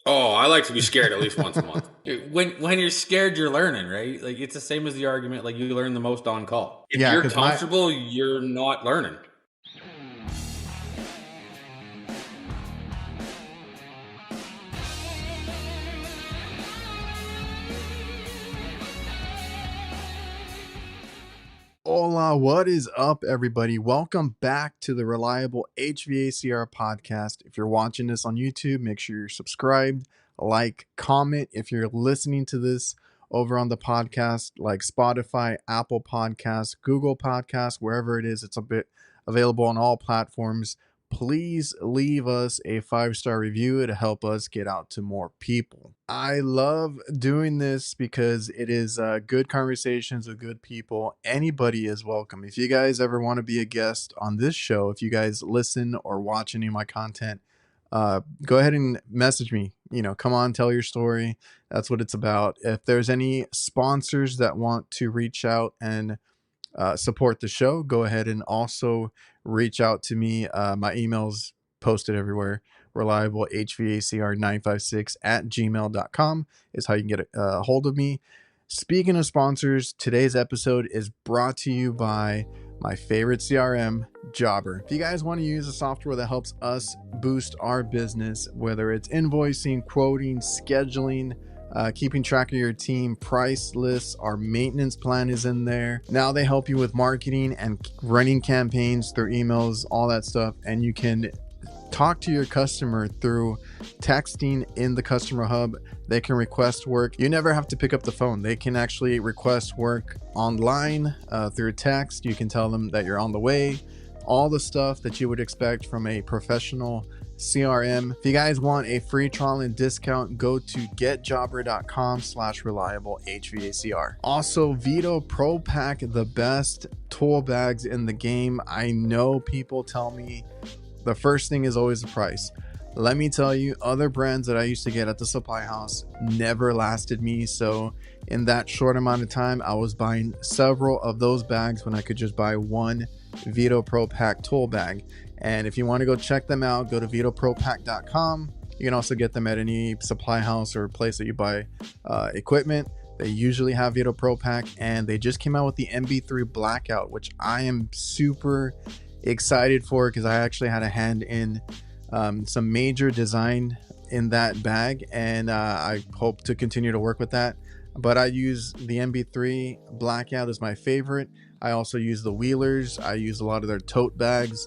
Oh, I like to be scared at least once a month. When you're scared, you're learning, right? Like it's the same as the argument. Like you learn the most on call. If Yeah, you're because my comfortable, you're not learning. Hola, what is up, everybody? Welcome back to the Reliable HVACR podcast. If you're watching this on YouTube, make sure you're subscribed, like, comment. If you're listening to this over on the podcast, like Spotify, Apple Podcasts, Google Podcasts, wherever it is, it's a bit available on all platforms. Please leave us a 5-star review to help us get out to more people. I love doing this because it is good conversations with good people. Anybody is welcome. If you guys ever want to be a guest on this show, if you guys listen or watch any of my content, go ahead and message me. Come on, tell your story. That's what it's about. If there's any sponsors that want to reach out and support the show, go ahead and also reach out to me. My email's posted everywhere. Reliable HVACR956 at gmail.com is how you can get a hold of me. Speaking of sponsors, today's episode is brought to you by my favorite CRM, Jobber. If you guys want to use a software that helps us boost our business, whether it's invoicing, quoting, scheduling, keeping track of your team, price lists, our maintenance plan is in there. Now they help you with marketing and running campaigns through emails, all that stuff. And you can talk to your customer through texting in the customer hub. They can request work. You never have to pick up the phone. They can actually request work online through text. You can tell them that you're on the way. All the stuff that you would expect from a professional CRM. If you guys want a free trial and discount, go to getjobber.com/reliable HVACR. Also, VETO Pro Pack, the best tool bags in the game. I know people tell me the first thing is always the price. Let me tell you, other brands that I used to get at the supply house never lasted me. So in that short amount of time, I was buying several of those bags when I could just buy one VETO Pro Pack tool bag. And if you want to go check them out, go to vetopropack.com. You can also get them at any supply house or place that you buy equipment. They usually have VETO Pro Pack, and they just came out with the MB3 Blackout, which I am super excited for because I actually had a hand in some major design in that bag, and I hope to continue to work with that. But I use the MB3 Blackout as my favorite. I also use the Wheelers. I use a lot of their tote bags.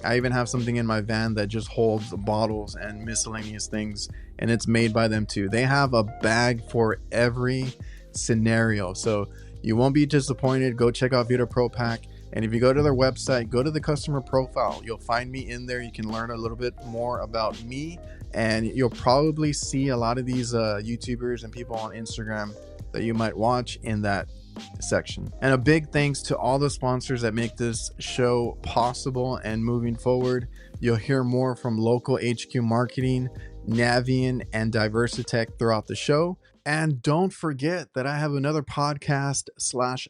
I even have something in my van that just holds bottles and miscellaneous things, and it's made by them too. They have a bag for every scenario, so you won't be disappointed. Go check out VETO Pro Pack. And if you go to their website, go to the customer profile. You'll find me in there. You can learn a little bit more about me, and you'll probably see a lot of these YouTubers and people on Instagram that you might watch in that section. And a big thanks to all the sponsors that make this show possible and moving forward. You'll hear more from Local HQ Marketing, NAVIEN, and DIVERSITECH throughout the show. And don't forget that I have another podcast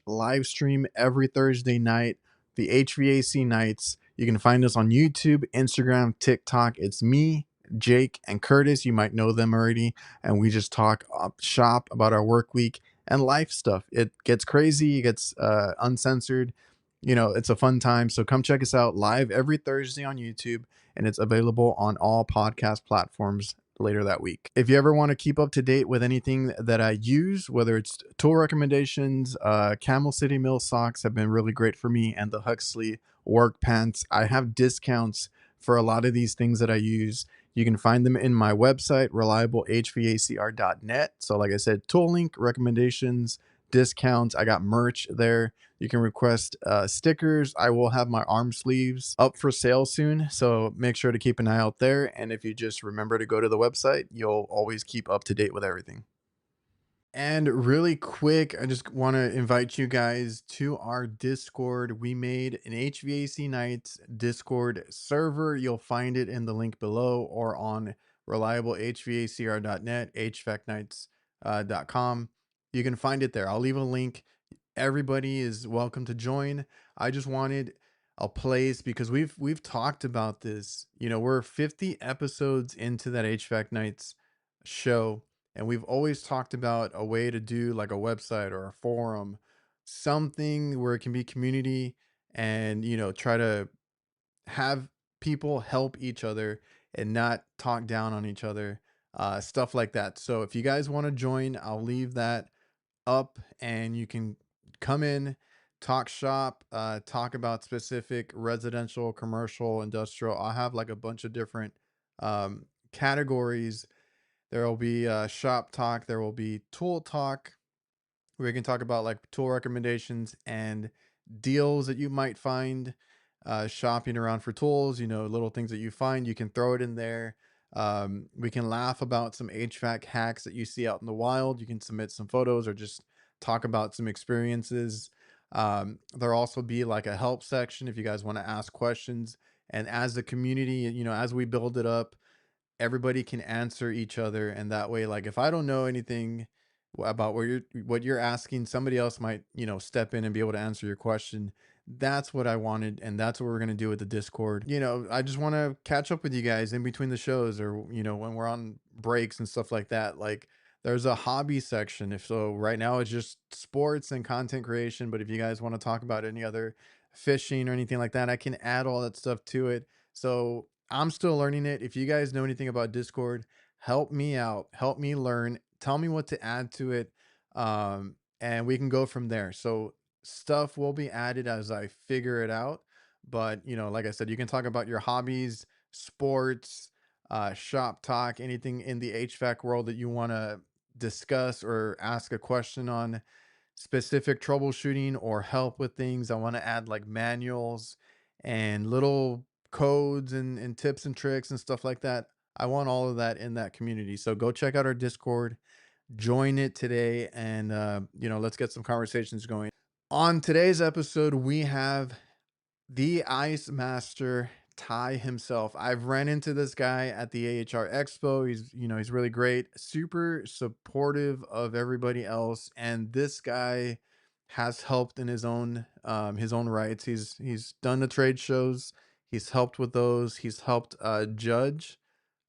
/ live stream every Thursday night, the HVAC Nights. You can find us on YouTube, Instagram, TikTok. It's me, Jake, and Curtis. You might know them already. And we just talk shop about our work week and life stuff. It gets crazy. It gets uncensored. It's a fun time. So come check us out live every Thursday on YouTube. And it's available on all podcast platforms later that week. If you ever want to keep up to date with anything that I use, whether it's tool recommendations, Camel City Mill socks have been really great for me, and the Huxley work pants. I have discounts for a lot of these things that I use. You can find them in my website, reliablehvacr.net. So like I said, tool link, recommendations, discounts. I got merch there. You can request stickers. I will have my arm sleeves up for sale soon, so make sure to keep an eye out there. And if you just remember to go to the website, you'll always keep up to date with everything. And really quick, I just want to invite you guys to our Discord. We made an HVAC Nights Discord server. You'll find it in the link below or on reliablehvacr.net, hvacnights.com. You can find it there. I'll leave a link. Everybody is welcome to join. I just wanted a place because we've talked about this. We're 50 episodes into that HVAC Nights show, and we've always talked about a way to do like a website or a forum, something where it can be community and, try to have people help each other and not talk down on each other, stuff like that. So if you guys want to join, I'll leave that up and you can come in, talk shop, talk about specific residential, commercial, industrial. I'll have like a bunch of different categories. There will be shop talk, there will be tool talk, where we can talk about like tool recommendations and deals that you might find shopping around for tools, little things that you find, you can throw it in there. We can laugh about some HVAC hacks that you see out in the wild. You can submit some photos or just talk about some experiences. There'll also be like a help section if you guys want to ask questions. And as the community, as we build it up, everybody can answer each other, and that way, like, if I don't know anything about what you're asking, somebody else might, step in and be able to answer your question. That's what I wanted, and that's what we're going to do with the Discord. I just want to catch up with you guys in between the shows, or when we're on breaks and stuff like that. Like, there's a hobby section. If so, right now it's just sports and content creation, but if you guys want to talk about any other fishing or anything like that, I can add all that stuff to it. So I'm still learning it. If you guys know anything about Discord, help me out, help me learn, tell me what to add to it, and we can go from there. So stuff will be added as I figure it out. But like I said, you can talk about your hobbies, sports, shop talk, anything in the HVAC world that you want to discuss or ask a question on, specific troubleshooting or help with things. I want to add like manuals and little codes and tips and tricks and stuff like that. I want all of that in that community. So go check out our Discord, join it today, and let's get some conversations going. On today's episode, we have the Ice Master, Ty himself. I've ran into this guy at the AHR Expo. He's really great, super supportive of everybody else, and this guy has helped in his own rights. He's done the trade shows. He's helped with those. He's helped judge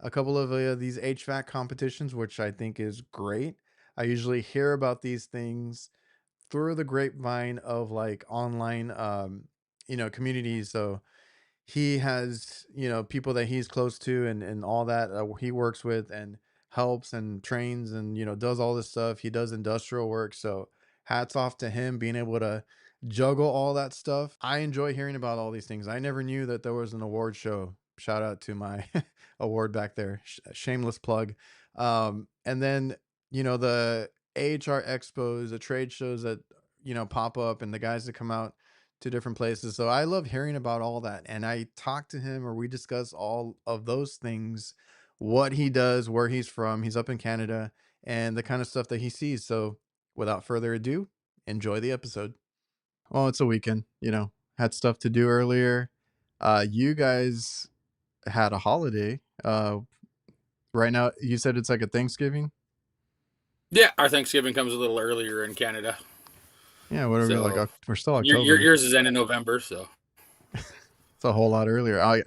a couple of these HVAC competitions, which I think is great. I usually hear about these things through the grapevine of like online communities. So he has people that he's close to and all that he works with and helps and trains and does all this stuff. He does industrial work, so hats off to him being able to juggle all that stuff. I enjoy hearing about all these things. I never knew that there was an award show. Shout out to my award back there. Shameless plug. And then the AHR expos, the trade shows that pop up, and the guys that come out to different places. So I love hearing about all that. And I talk to him, or we discuss all of those things, what he does, where he's from. He's up in Canada, and the kind of stuff that he sees. So without further ado, enjoy the episode. Well, it's a weekend, had stuff to do earlier. You guys had a holiday. Right now, you said it's like a Thanksgiving. Yeah, our Thanksgiving comes a little earlier in Canada. Yeah, whatever. So Like we're still October. yours is end of November, so It's a whole lot earlier.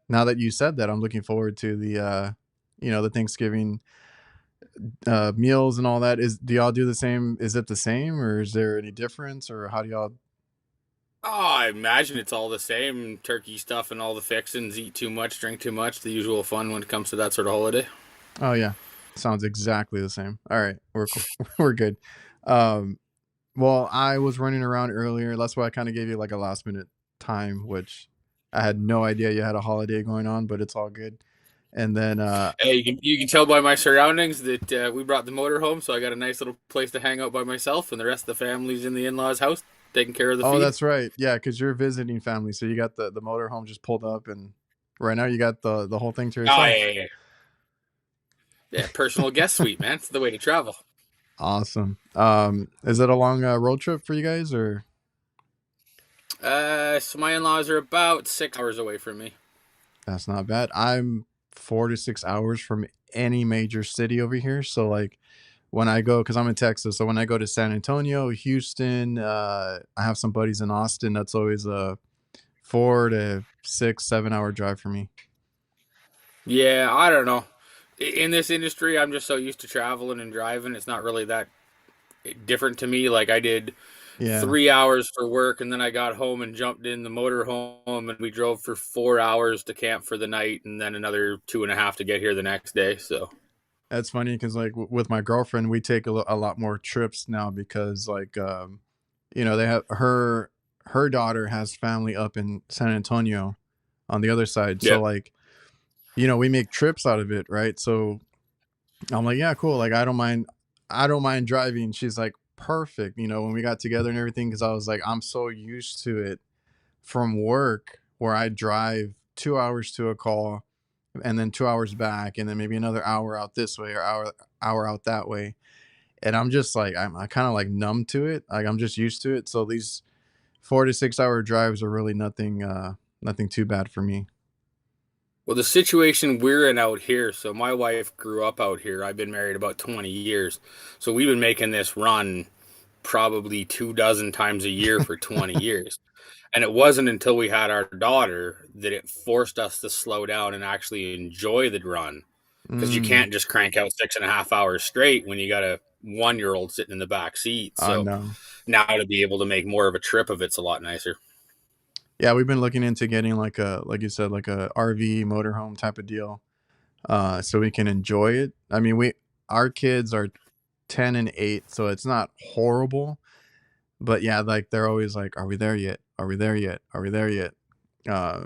Now that you said that, I'm looking forward to the Thanksgiving meals and all that. Do y'all do the same? Is it the same, or is there any difference, or how do y'all? I imagine it's all the same. Turkey stuff and all the fixins, eat too much, drink too much, the usual fun when it comes to that sort of holiday. Oh yeah, sounds exactly the same. All right, we're cool. We're good. Well, I was running around earlier. That's why I kind of gave you like a last minute time, which I had no idea you had a holiday going on, but it's all good. And then Hey, you can tell by my surroundings that we brought the motor home, so I got a nice little place to hang out by myself, and the rest of the family's in the in-laws' house taking care of the feed. That's right. Yeah, because you're visiting family, so you got the motorhome just pulled up, and right now you got the whole thing to yourself. Oh, yeah. Yeah, personal guest suite, man. It's the way to travel. Awesome. Is it a long road trip for you guys, or? So my in-laws are about 6 hours away from me. That's not bad. I'm 4 to 6 hours from any major city over here. So like when I go, because I'm in Texas, so when I go to San Antonio, Houston, I have some buddies in Austin. That's always a 4 to 6, 7 hour drive for me. Yeah, I don't know. In this industry, I'm just so used to traveling and driving. It's not really that different to me. Like I did Yeah, 3 hours for work, and then I got home and jumped in the motor home, and we drove for 4 hours to camp for the night, and then another 2.5 to get here the next day. So that's funny because like with my girlfriend, we take a lot more trips now because like they have her daughter has family up in San Antonio on the other side. yeah. So like, we make trips out of it, right? So I'm like, yeah, cool. Like I don't mind driving. She's like, perfect. When we got together and everything, because I was like, I'm so used to it from work where I drive 2 hours to a call and then 2 hours back and then maybe another hour out this way or hour out that way. And I'm just like, I kind of like numb to it. Like I'm just used to it. So these 4 to 6 hour drives are really nothing too bad for me. Well, the situation we're in out here, so my wife grew up out here. I've been married about 20 years. So we've been making this run probably 2 dozen times a year for 20 years. And it wasn't until we had our daughter that it forced us to slow down and actually enjoy the run. Because you Mm, can't just crank out 6.5 hours straight when you got a 1-year-old sitting in the back seat. I So know. now to be able to make more of a trip of it's a lot nicer. Yeah, we've been looking into getting like you said, like a RV motorhome type of deal, so we can enjoy it. I mean, our kids are 10 and 8, so it's not horrible. But yeah, like they're always like, "Are we there yet? Are we there yet? Are we there yet?" Uh,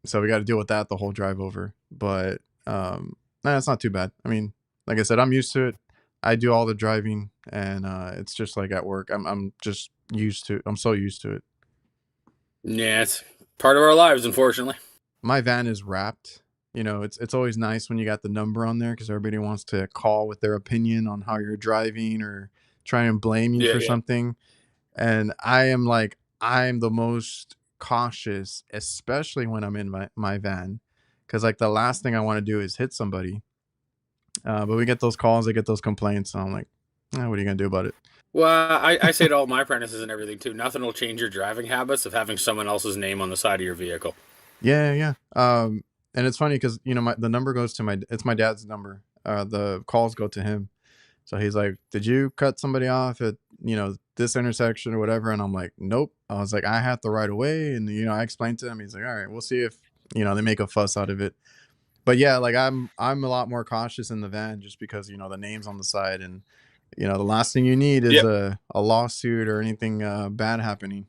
so we got to deal with that the whole drive over. But nah, it's not too bad. I mean, like I said, I'm used to it. I do all the driving, and it's just like at work. I'm just used to. I'm so used to it. Yeah, it's part of our lives, unfortunately. My van is wrapped. It's always nice when you got the number on there because everybody wants to call with their opinion on how you're driving or try and blame you Yeah, for yeah. something. And I'm the most cautious, especially when I'm in my van. Cause like the last thing I want to do is hit somebody. But we get those calls, I get those complaints, and I'm like, what are you gonna do about it? Well, I say to all my apprentices and everything too, nothing will change your driving habits of having someone else's name on the side of your vehicle. Yeah, yeah. And it's funny because the number goes to it's my dad's number. The calls go to him. So he's like, "Did you cut somebody off at this intersection or whatever?" And I'm like, "Nope." I was like, "I had the right of way," and I explained to him. He's like, "All right, we'll see if they make a fuss out of it." But yeah, like I'm a lot more cautious in the van just because the names on the side, and the last thing you need is Yep. a lawsuit or anything bad happening.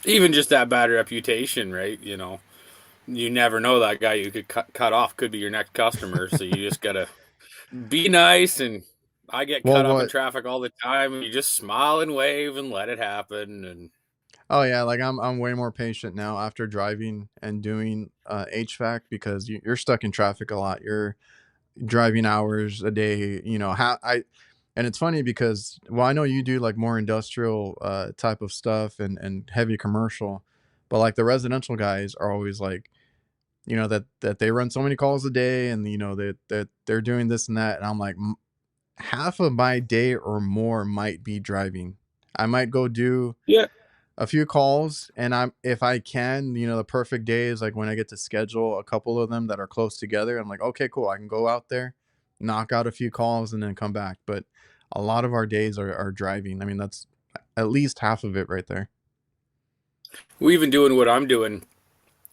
Even just that bad reputation, right? You never know that guy you could cut off could be your next customer. So you just gotta be nice. And I get Well, cut off in what? traffic all the time. And you just smile and wave and let it happen. And Oh yeah, like I'm way more patient now after driving and doing HVAC because you're stuck in traffic a lot. You're driving hours a day. And it's funny because I know you do like more industrial type of stuff and heavy commercial, but like the residential guys are always like that they run so many calls a day and that they're doing this and that, and I'm like, half of my day or more might be driving. I might go do yeah, a few calls, and if I can, the perfect day is like when I get to schedule a couple of them that are close together. I'm like, okay, cool, I can go out there, knock out a few calls, and then come back. But a lot of our days are driving. I mean, that's at least half of it right there. we even doing what I'm doing.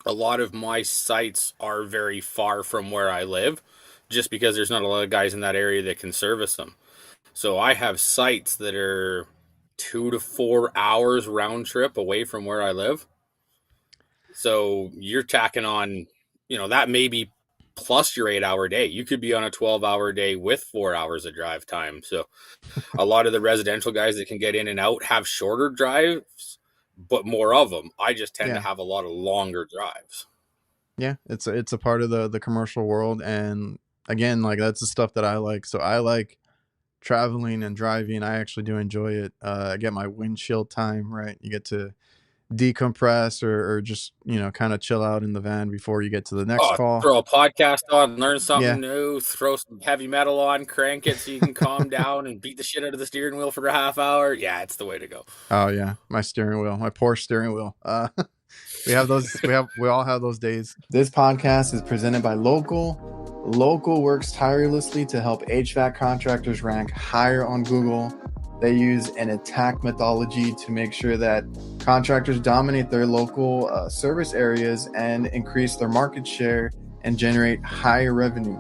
A lot of my sites are very far from where I live, just because there's not a lot of guys in that area that can service them. So I have sites that are 2 to 4 hours round trip away from where I live. So you're tacking on, that may be plus your 8 hour day. You could be on a 12-hour day with 4 hours of drive time. So a lot of the residential guys that can get in and out have shorter drives, but more of them. I just tend to Yeah, have a lot of longer drives. yeah, it's a part of the commercial world, and again, like that's the stuff that I like. So I like traveling and driving. I actually do enjoy it. I get my windshield time, right? You get to decompress or just kind of chill out in the van before you get to the next Oh, call. throw a podcast on, learn Yeah. something new, throw some heavy metal on, crank it so you can calm down and beat the shit out of the steering wheel for a half hour. Yeah, it's the way to go. Oh yeah, my steering wheel, my poor steering wheel. We have those. We all have those days. This podcast is presented by Local. Local works tirelessly to help HVAC contractors rank higher on Google. They use an attack methodology to make sure that contractors dominate their local service areas and increase their market share and generate higher revenue.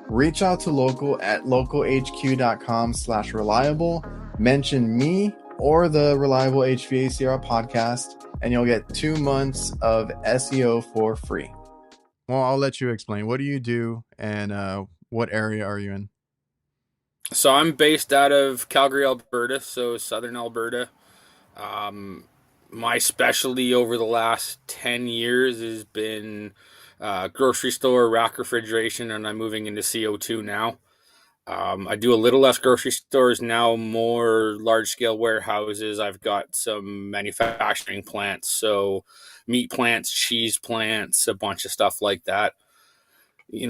Reach out to Local at localhq.com/reliable. Mention me or the Reliable HVACR podcast, and you'll get 2 months of SEO for free. Well, I'll let you explain. What do you do, and what area are you in? So I'm based out of Calgary, Alberta, so southern Alberta. My specialty over the last 10 years has been grocery store, rack refrigeration, and I'm moving into CO2 now. I do a little less grocery stores now, more large scale warehouses. I've got some manufacturing plants, so meat plants, cheese plants, a bunch of stuff like that.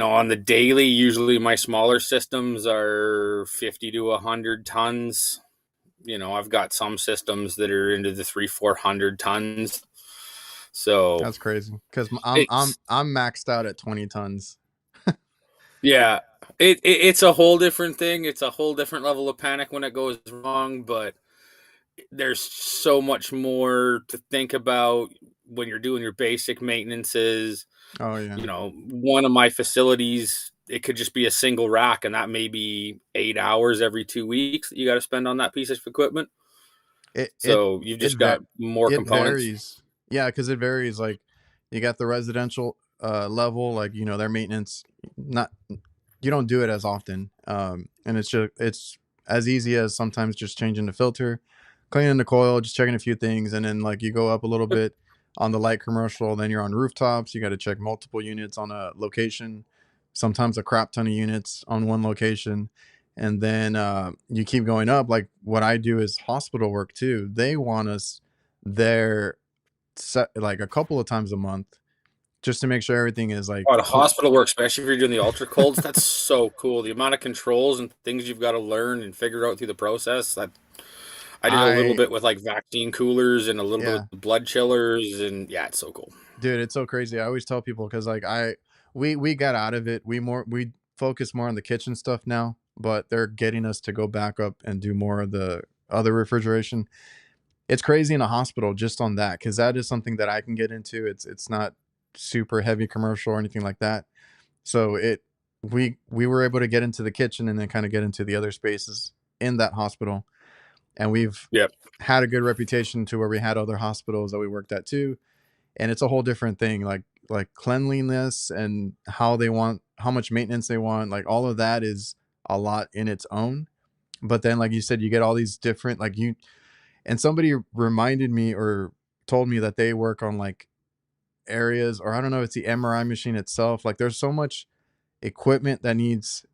On the daily, usually my smaller systems are 50 to 100 tons. I've got some systems that are into the 300-400 tons. So That's crazy because I'm maxed out at 20 tons. Yeah, it's a whole different thing. It's a whole different level of panic when it goes wrong, but there's so much more to think about when you're doing your basic maintenances. Oh yeah. One of my facilities, it could just be a single rack, and that may be 8 hours every 2 weeks that you got to spend on that piece of equipment. So you've just got more components. Varies. Yeah, because it varies. Like you got the residential level, like their maintenance, not you don't do it as often, and it's as easy as sometimes just changing the filter, cleaning the coil, just checking a few things, and then like you go up a little bit on the light commercial, then you're on rooftops, you got to check multiple units on a location, sometimes a crap ton of units on one location, and then you keep going up. Like what I do is hospital work too. They want us there like a couple of times a month just to make sure everything is like the hospital work, especially if you're doing the ultra colds, that's so cool. The amount of controls and things you've got to learn and figure out through the process. That I did a little bit with like vaccine coolers and a little bit with blood chillers, and yeah, it's so cool. Dude, it's so crazy. I always tell people because like we got out of it. We focus more on the kitchen stuff now, but they're getting us to go back up and do more of the other refrigeration. It's crazy in a hospital just on that, because that is something that I can get into. It's not super heavy commercial or anything like that. So we were able to get into the kitchen and then kind of get into the other spaces in that hospital. And we've had a good reputation to where we had other hospitals that we worked at too. And it's a whole different thing, like cleanliness and how much maintenance they want. Like all of that is a lot in its own. But then, like you said, you get all these different, and somebody reminded me or told me that they work on like areas, or I don't know if it's the MRI machine itself. Like there's so much equipment that needs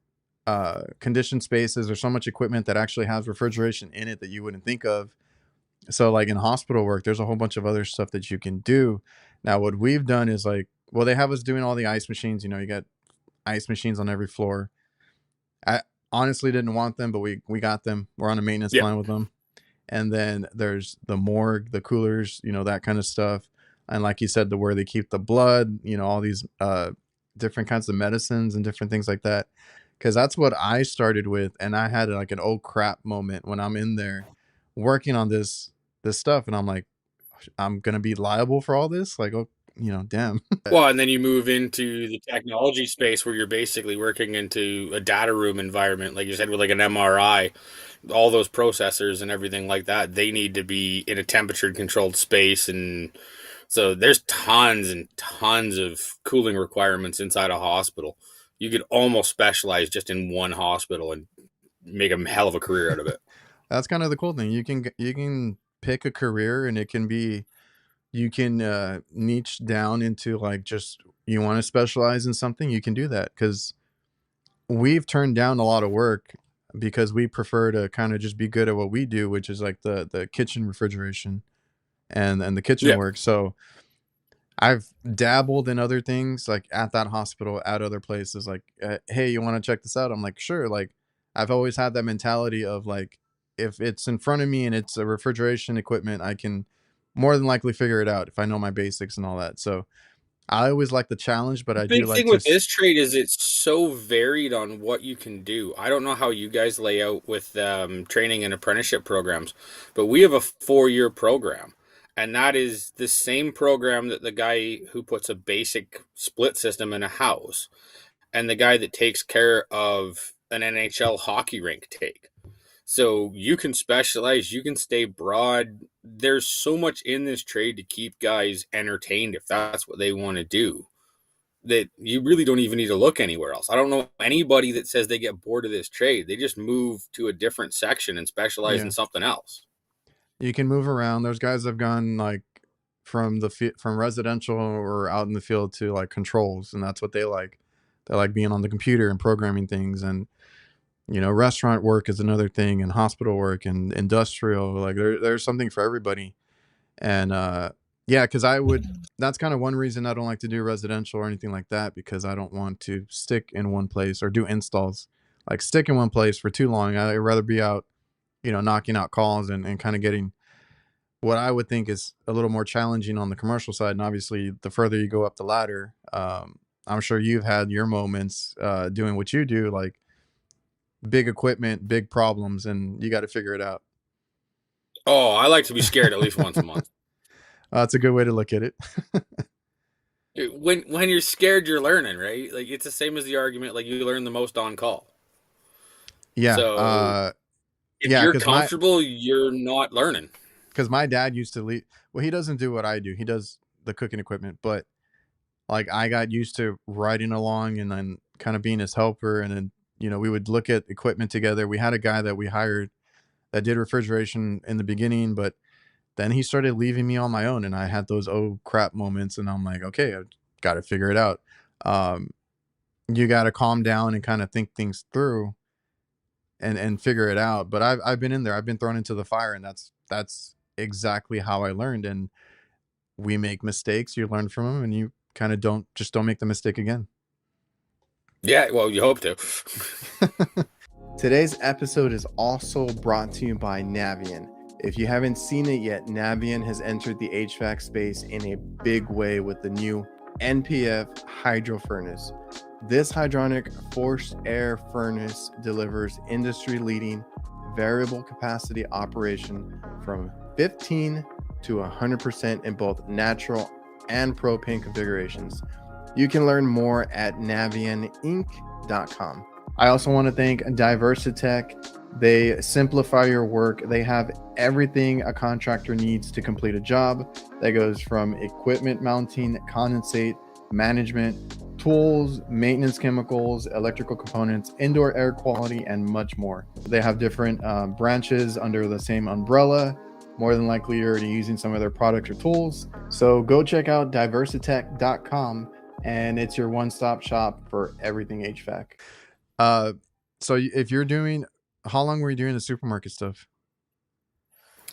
conditioned spaces, or so much equipment that actually has refrigeration in it that you wouldn't think of. So like in hospital work, there's a whole bunch of other stuff that you can do. Now, what we've done is like, well, they have us doing all the ice machines. You got ice machines on every floor. I honestly didn't want them, but we got them. We're on a maintenance plan with them. And then there's the morgue, the coolers, that kind of stuff. And like you said, where they keep the blood, all these different kinds of medicines and different things like that. Because that's what I started with. And I had like an oh crap moment when I'm in there working on this stuff. And I'm like, I'm going to be liable for all this? Like, oh, damn. Well, and then you move into the technology space where you're basically working into a data room environment, like you said, with like an MRI. All those processors and everything like that, they need to be in a temperature controlled space. And so there's tons and tons of cooling requirements inside a hospital. You could almost specialize just in one hospital and make a hell of a career out of it. That's kind of the cool thing. You can pick a career, and it can be, you can niche down into like, just you want to specialize in something, you can do that. Because we've turned down a lot of work because we prefer to kind of just be good at what we do, which is like the kitchen refrigeration and the kitchen work. So I've dabbled in other things, like at that hospital, at other places, like, hey, you want to check this out? I'm like, sure. Like I've always had that mentality of like, if it's in front of me and it's a refrigeration equipment, I can more than likely figure it out if I know my basics and all that. So I always like the challenge, but I do Big like thing to with this trade is it's so varied on what you can do. I don't know how you guys lay out with training and apprenticeship programs, but we have a 4-year program, and that is the same program that the guy who puts a basic split system in a house and the guy that takes care of an NHL hockey rink take. So you can specialize, you can stay broad. There's so much in this trade to keep guys entertained if that's what they want to do, that you really don't even need to look anywhere else. I don't know anybody that says they get bored of this trade. They just move to a different section and specialize in yeah. something else. You can move around. There's guys that have gone like from residential or out in the field to like controls, and that's what they like. They like being on the computer and programming things, and restaurant work is another thing, and hospital work and industrial. Like there's something for everybody. And yeah, because that's kind of one reason I don't like to do residential or anything like that, because I don't want to stick in one place or do installs. Like stick in one place for too long. I'd rather be out, knocking out calls and kind of getting what I would think is a little more challenging on the commercial side. And obviously, the further you go up the ladder, I'm sure you've had your moments doing what you do, like big equipment, big problems, and you got to figure it out. Oh, I like to be scared at least once a month. That's a good way to look at it. When you're scared, you're learning, right? Like it's the same as the argument, like you learn the most on call. Yeah. So if Yeah, you're comfortable, you're not learning. because my dad used to leave. Well, he doesn't do what I do. He does the cooking equipment, but like I got used to riding along and then kind of being his helper. And then, we would look at equipment together. We had a guy that we hired that did refrigeration in the beginning, but then he started leaving me on my own, and I had those oh crap moments, and I'm like, okay, I got to figure it out. Um, you got to calm down and kind of think things through and figure it out. But I've been in there. I've been thrown into the fire, and that's exactly how I learned. And we make mistakes, you learn from them, and you kind of don't make the mistake again. Yeah, well, you hope to. Today's episode is also brought to you by NAVIEN. If you haven't seen it yet, NAVIEN has entered the HVAC space in a big way with the new NPF hydro furnace. This hydronic forced air furnace delivers industry-leading variable capacity operation from 15 to 100% in both natural and propane configurations. You can learn more at navieninc.com. I also want to thank DIVERSITECH. They simplify your work. They have everything a contractor needs to complete a job. That goes from equipment mounting, condensate, management, tools, maintenance chemicals, electrical components, indoor air quality, and much more. They have different branches under the same umbrella. More than likely, you're already using some of their products or tools. So go check out diversitech.com, and it's your one-stop shop for everything HVAC. So if you're doing, how long were you doing the supermarket stuff?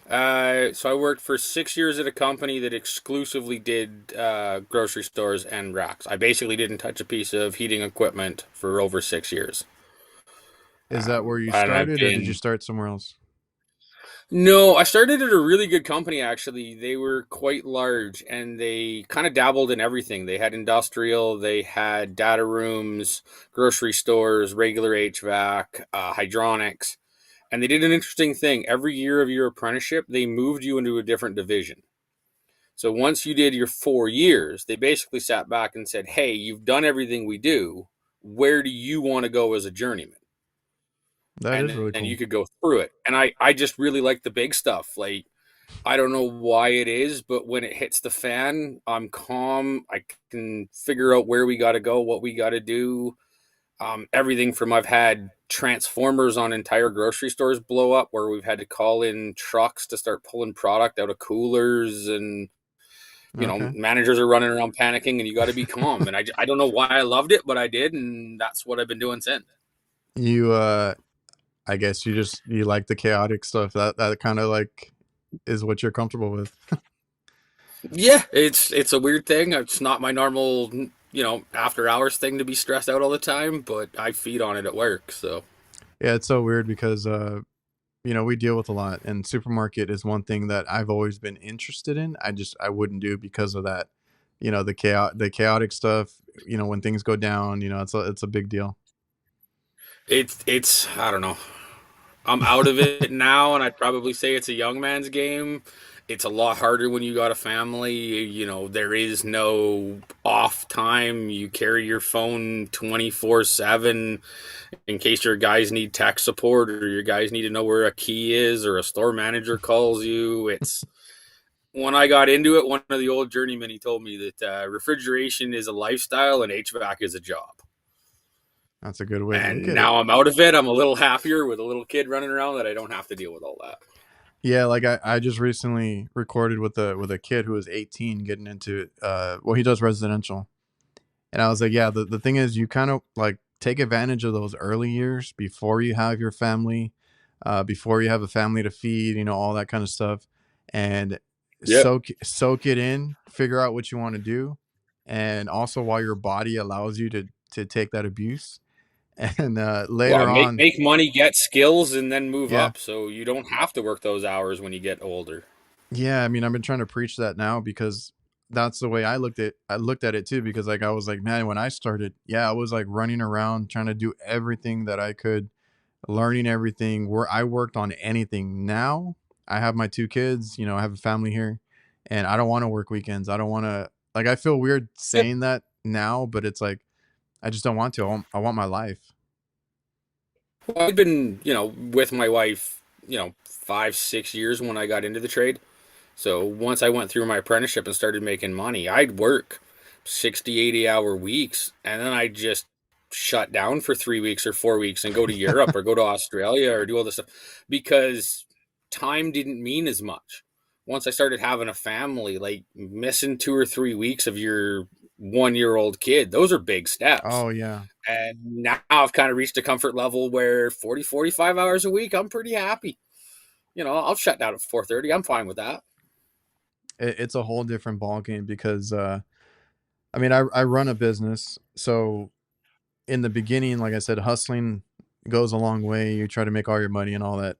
So I worked for 6 years at a company that exclusively did grocery stores and racks. I basically didn't touch a piece of heating equipment for over 6 years. Is that where you And I've started, or did you been start somewhere else? No, I started at a really good company actually. They were quite large and they kind of dabbled in everything. They had industrial, they had data rooms, grocery stores, regular HVAC, hydronics. And they did an interesting thing. Every year of your apprenticeship, they moved you into a different division. So once you did your 4 years, they basically sat back and said, "Hey, you've done everything we do. Where do you want to go as a journeyman?" That is really And cool. you could go through it. And I just really like the big stuff. Like, I don't know why it is, but when it hits the fan, I'm calm. I can figure out where we got to go, what we got to do. Everything from I've had transformers on entire grocery stores blow up where we've had to call in trucks to start pulling product out of coolers, and Okay. managers are running around panicking, and you got to be calm. And I don't know why I loved it, but I did, and that's what I've been doing since. You, I guess you like the chaotic stuff. That kind of like is what you're comfortable with. Yeah, it's a weird thing. It's not my normal, after hours thing to be stressed out all the time, but I feed on it at work. So Yeah, it's so weird because, we deal with a lot, and supermarket is one thing that I've always been interested in. I wouldn't do because of that. the chaotic stuff, when things go down, it's a big deal. It's I don't know. I'm out of it now, and I'd probably say it's a young man's game. It's a lot harder when you got a family. There is no off time. You carry your phone 24/7 in case your guys need tech support or your guys need to know where a key is or a store manager calls you. It's when I got into it, one of the old journeymen, he told me that refrigeration is a lifestyle and HVAC is a job. That's a good way to look And at it. now I'm out of it. I'm a little happier with a little kid running around that I don't have to deal with all that. Yeah, like I just recently recorded with a kid who was 18 getting into well, he does residential. And I was like, yeah, the thing is you kind of like take advantage of those early years before you have your family, before you have a family to feed, all that kind of stuff. And Yeah. soak it in, figure out what you want to do. And also while your body allows you to take that abuse. And Well, later make on, make money, get skills, and then move yeah. up, so you don't have to work those hours when you get older. Yeah, I mean, I've been trying to preach that now because that's the way I looked at it too, because like I was like, man, when I started, yeah, I was like running around trying to do everything that I could, learning everything where I worked on anything. Now I have my two kids, I have a family here, and I don't want to work weekends. I don't want to, like, I feel weird Yeah. saying that now, but it's like I just don't want to. I want my life. Well, I've been, with my wife, 5, 6 years when I got into the trade. So once I went through my apprenticeship and started making money, I'd work 60, 80 hour weeks, and then I'd just shut down for 3 weeks or 4 weeks and go to Europe or go to Australia or do all this stuff because time didn't mean as much. Once I started having a family, like missing 2 or 3 weeks of your 1 year old kid, those are big steps. Oh yeah. And now I've kind of reached a comfort level where 40, 45 hours a week, I'm pretty happy. I'll shut down at 4:30. I'm fine with that. It's a whole different ball game because I mean, I run a business, so in the beginning, like I said, hustling goes a long way. You try to make all your money and all that.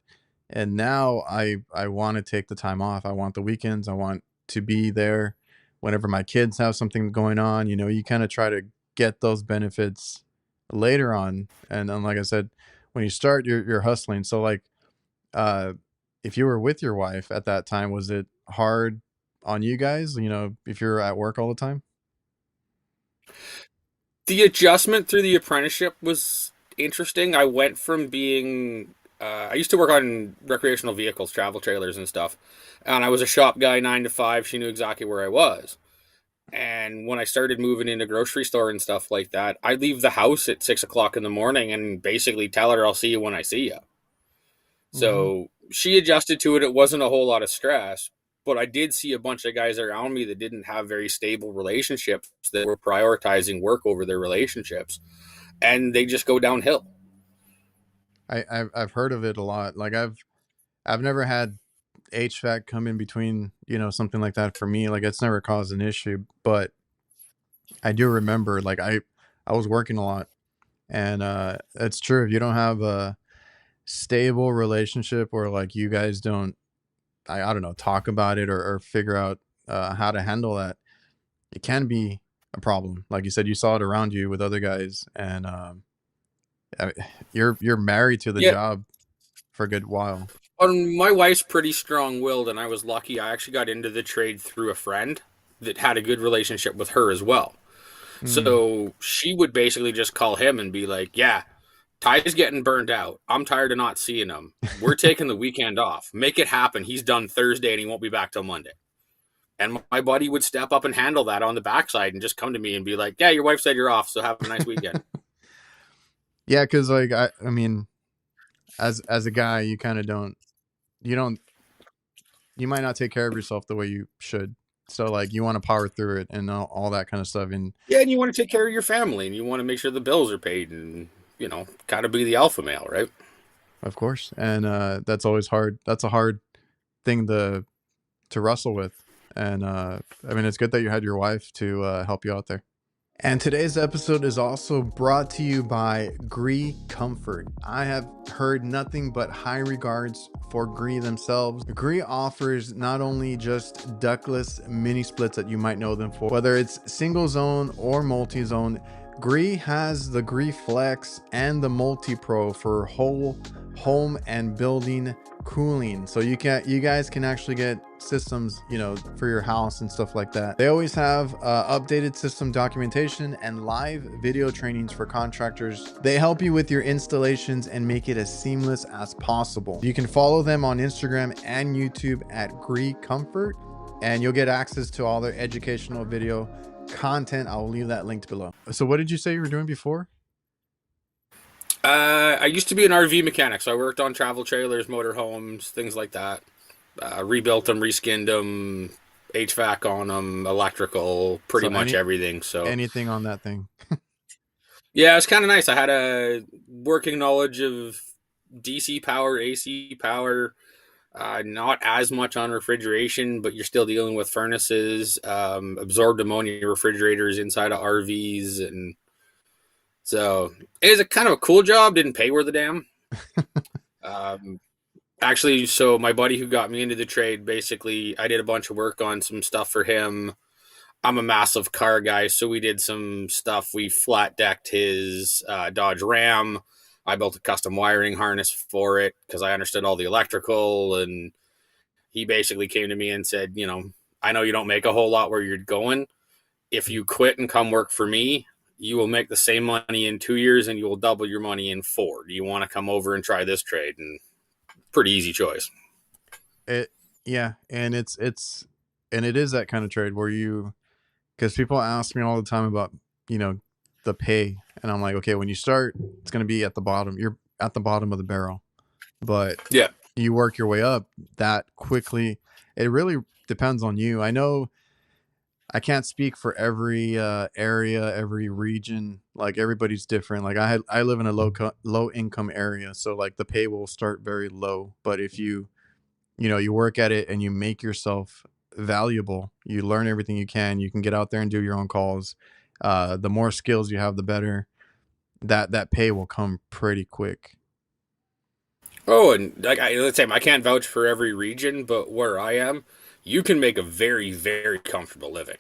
And now I want to take the time off. I want the weekends. I want to be there whenever my kids have something going on. You kind of try to get those benefits later on. And then, like I said, when you start, you're hustling. So like, uh, if you were with your wife at that time, was it hard on you guys? If you're at work all the time? The adjustment through the apprenticeship was interesting. I went from being I used to work on recreational vehicles, travel trailers and stuff. And I was a shop guy 9 to 5. She knew exactly where I was. And when I started moving into grocery store and stuff like that, I'd leave the house at 6 o'clock in the morning and basically tell her I'll see you when I see you. Hmm. So she adjusted to it. It wasn't a whole lot of stress, but I did see a bunch of guys around me that didn't have very stable relationships that were prioritizing work over their relationships, and they just go downhill. I've heard of it a lot. Like I've never had HVAC come in between, something like that for me. Like it's never caused an issue, but I do remember like I was working a lot, and it's true, if you don't have a stable relationship or like you guys don't, I don't know, talk about it or figure out how to handle that, it can be a problem. Like you said, you saw it around you with other guys, and I- you're married to the Yeah, job for a good while. my wife's pretty strong-willed, and I was lucky. I actually got into the trade through a friend that had a good relationship with her as well. Mm. So she would basically just call him and be like, "Yeah, Ty's getting burned out. I'm tired of not seeing him. We're taking the weekend off. Make it happen. He's done Thursday and he won't be back till Monday." And my buddy would step up and handle that on the backside and just come to me and be like, "Yeah, your wife said you're off, so have a nice weekend." Yeah, because like I mean, as a guy, you kind of don't you might not take care of yourself the way you should. So like you want to power through it and all that kind of stuff. And Yeah, and you want to take care of your family and you want to make sure the bills are paid and, kind of be the alpha male, right? of course, and that's always hard. That's a hard thing to wrestle with. And I mean, it's good that you had your wife to help you out there. And today's episode is also brought to you by GREE Comfort. I have heard nothing but high regards for GREE themselves. GREE offers not only just ductless mini splits that you might know them for, whether it's single zone or multi-zone. GREE has the GREE Flex and the Multi Pro for whole home and building cooling, so you guys can actually get systems, you know, for your house and stuff like that. They always have updated system documentation and live video trainings for contractors. They help you with your installations and make it as seamless as possible. You can follow them on Instagram and YouTube at GREE Comfort, and you'll get access to all their educational video content. I'll leave that linked below. So what did you say you were doing before? I used to be an RV mechanic, so I worked on travel trailers, motorhomes, things like that. Rebuilt them, reskinned them, HVAC on them, electrical, pretty much everything. So anything on that thing. yeah, it's kind of nice. I had a working knowledge of DC power, AC power, not as much on refrigeration, but you're still dealing with furnaces, absorbed ammonia refrigerators inside of RVs, and so it was a kind of a cool job. Didn't pay worth a damn. Actually, so my buddy who got me into the trade, basically, I did a bunch of work on some stuff for him. I'm a massive car guy, so we did some stuff. We flat decked his Dodge Ram. I built a custom wiring harness for it because I understood all the electrical. And he basically came to me and said, you know, I know you don't make a whole lot where you're going. If you quit and come work for me, you will make the same money in 2 years and you will double your money in 4. Do you want to come over and try this trade? And pretty easy choice. Yeah, and it is that kind of trade where you, because people ask me all the time about, you know, the pay, and I'm like, okay, when you start, it's going to be at the bottom. You're at the bottom of the barrel, but yeah, you work your way up that quickly. It really depends on you. I know I can't speak for every area, every region. Like everybody's different. Like I live in a low income area, so like the pay will start very low. But if you know, you work at it and you make yourself valuable, you learn everything you can get out there and do your own calls. The more skills you have, the better. That pay will come pretty quick. Oh, and like let's say I can't vouch for every region, but where I am, you can make a very, very comfortable living.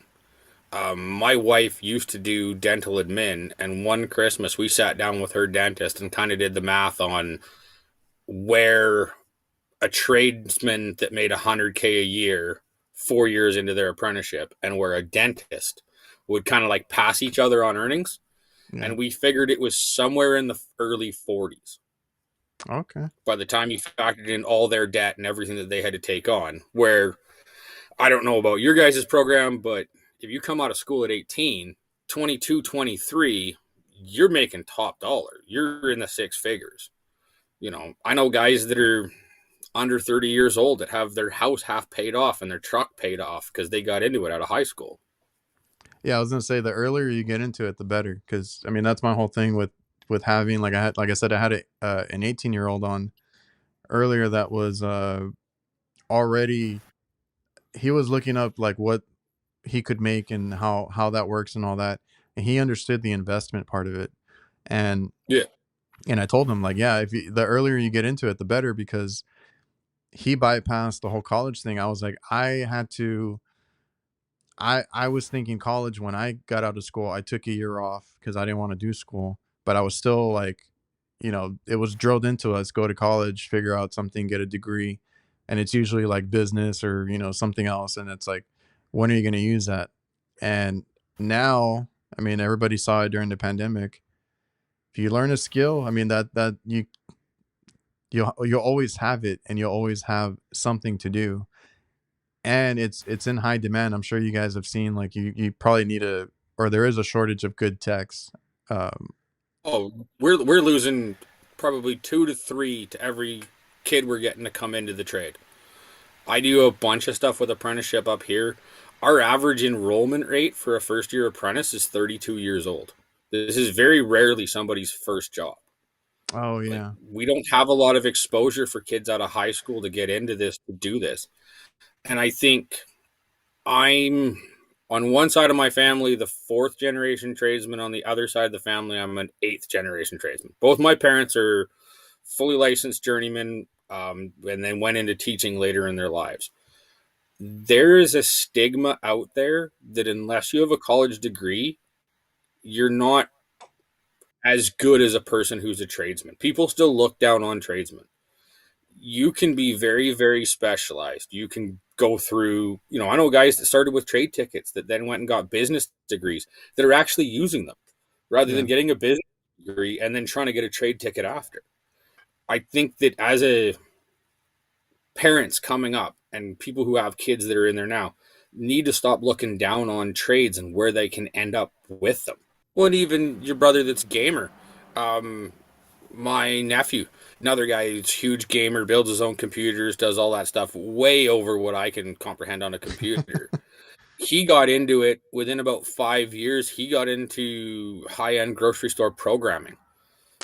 My wife used to do dental admin, and one Christmas we sat down with her dentist and kind of did the math on where a tradesman that made $100K a year 4 years into their apprenticeship and where a dentist would kind of like pass each other on earnings. Yeah. And we figured it was somewhere in the early 40s. Okay. By the time you factored in all their debt and everything that they had to take on, where I don't know about your guys' program, but if you come out of school at 18, 22, 23, you're making top dollar. You're in the 6 figures. You know, I know guys that are under 30 years old that have their house half paid off and their truck paid off because they got into it out of high school. Yeah, I was gonna say the earlier you get into it, the better. Because I mean, that's my whole thing with having, like I said, I had an 18-year-old on earlier that was already, he was looking up like what he could make and how that works and all that, and he understood the investment part of it. And yeah, and I told him, like, yeah, the earlier you get into it, the better, because he bypassed the whole college thing. I was like, I was thinking college when I got out of school. I took a year off because I didn't want to do school, but I was still like, you know, it was drilled into us: go to college, figure out something, get a degree, and it's usually like business or, you know, something else. And it's like, when are you going to use that? And now, I mean, everybody saw it during the pandemic. If you learn a skill, I mean, that you'll always have it, and you'll always have something to do. And it's in high demand. I'm sure you guys have seen, like, you probably need or there is a shortage of good techs. Oh, we're losing probably 2 to 3 to every kid we're getting to come into the trade. I do a bunch of stuff with apprenticeship up here. Our average enrollment rate for a first year apprentice is 32 years old. This is very rarely somebody's first job. Oh yeah. Like, we don't have a lot of exposure for kids out of high school to get into this, to do this. And I think I'm, on one side of my family, the 4th generation tradesman. On the other side of the family, I'm an 8th generation tradesman. Both my parents are fully licensed journeyman, and then went into teaching later in their lives. There is a stigma out there that unless you have a college degree, you're not as good as a person who's a tradesman. People still look down on tradesmen. You can be very, very specialized. You can go through, I know guys that started with trade tickets that then went and got business degrees that are actually using them rather Yeah. than getting a business degree and then trying to get a trade ticket after. I think that as a parents coming up and people who have kids that are in there now need to stop looking down on trades and where they can end up with them. Well, and even your brother that's gamer. My nephew, another guy who's huge gamer, builds his own computers, does all that stuff way over what I can comprehend on a computer. He got into it within about 5 years. He got into high-end grocery store programming.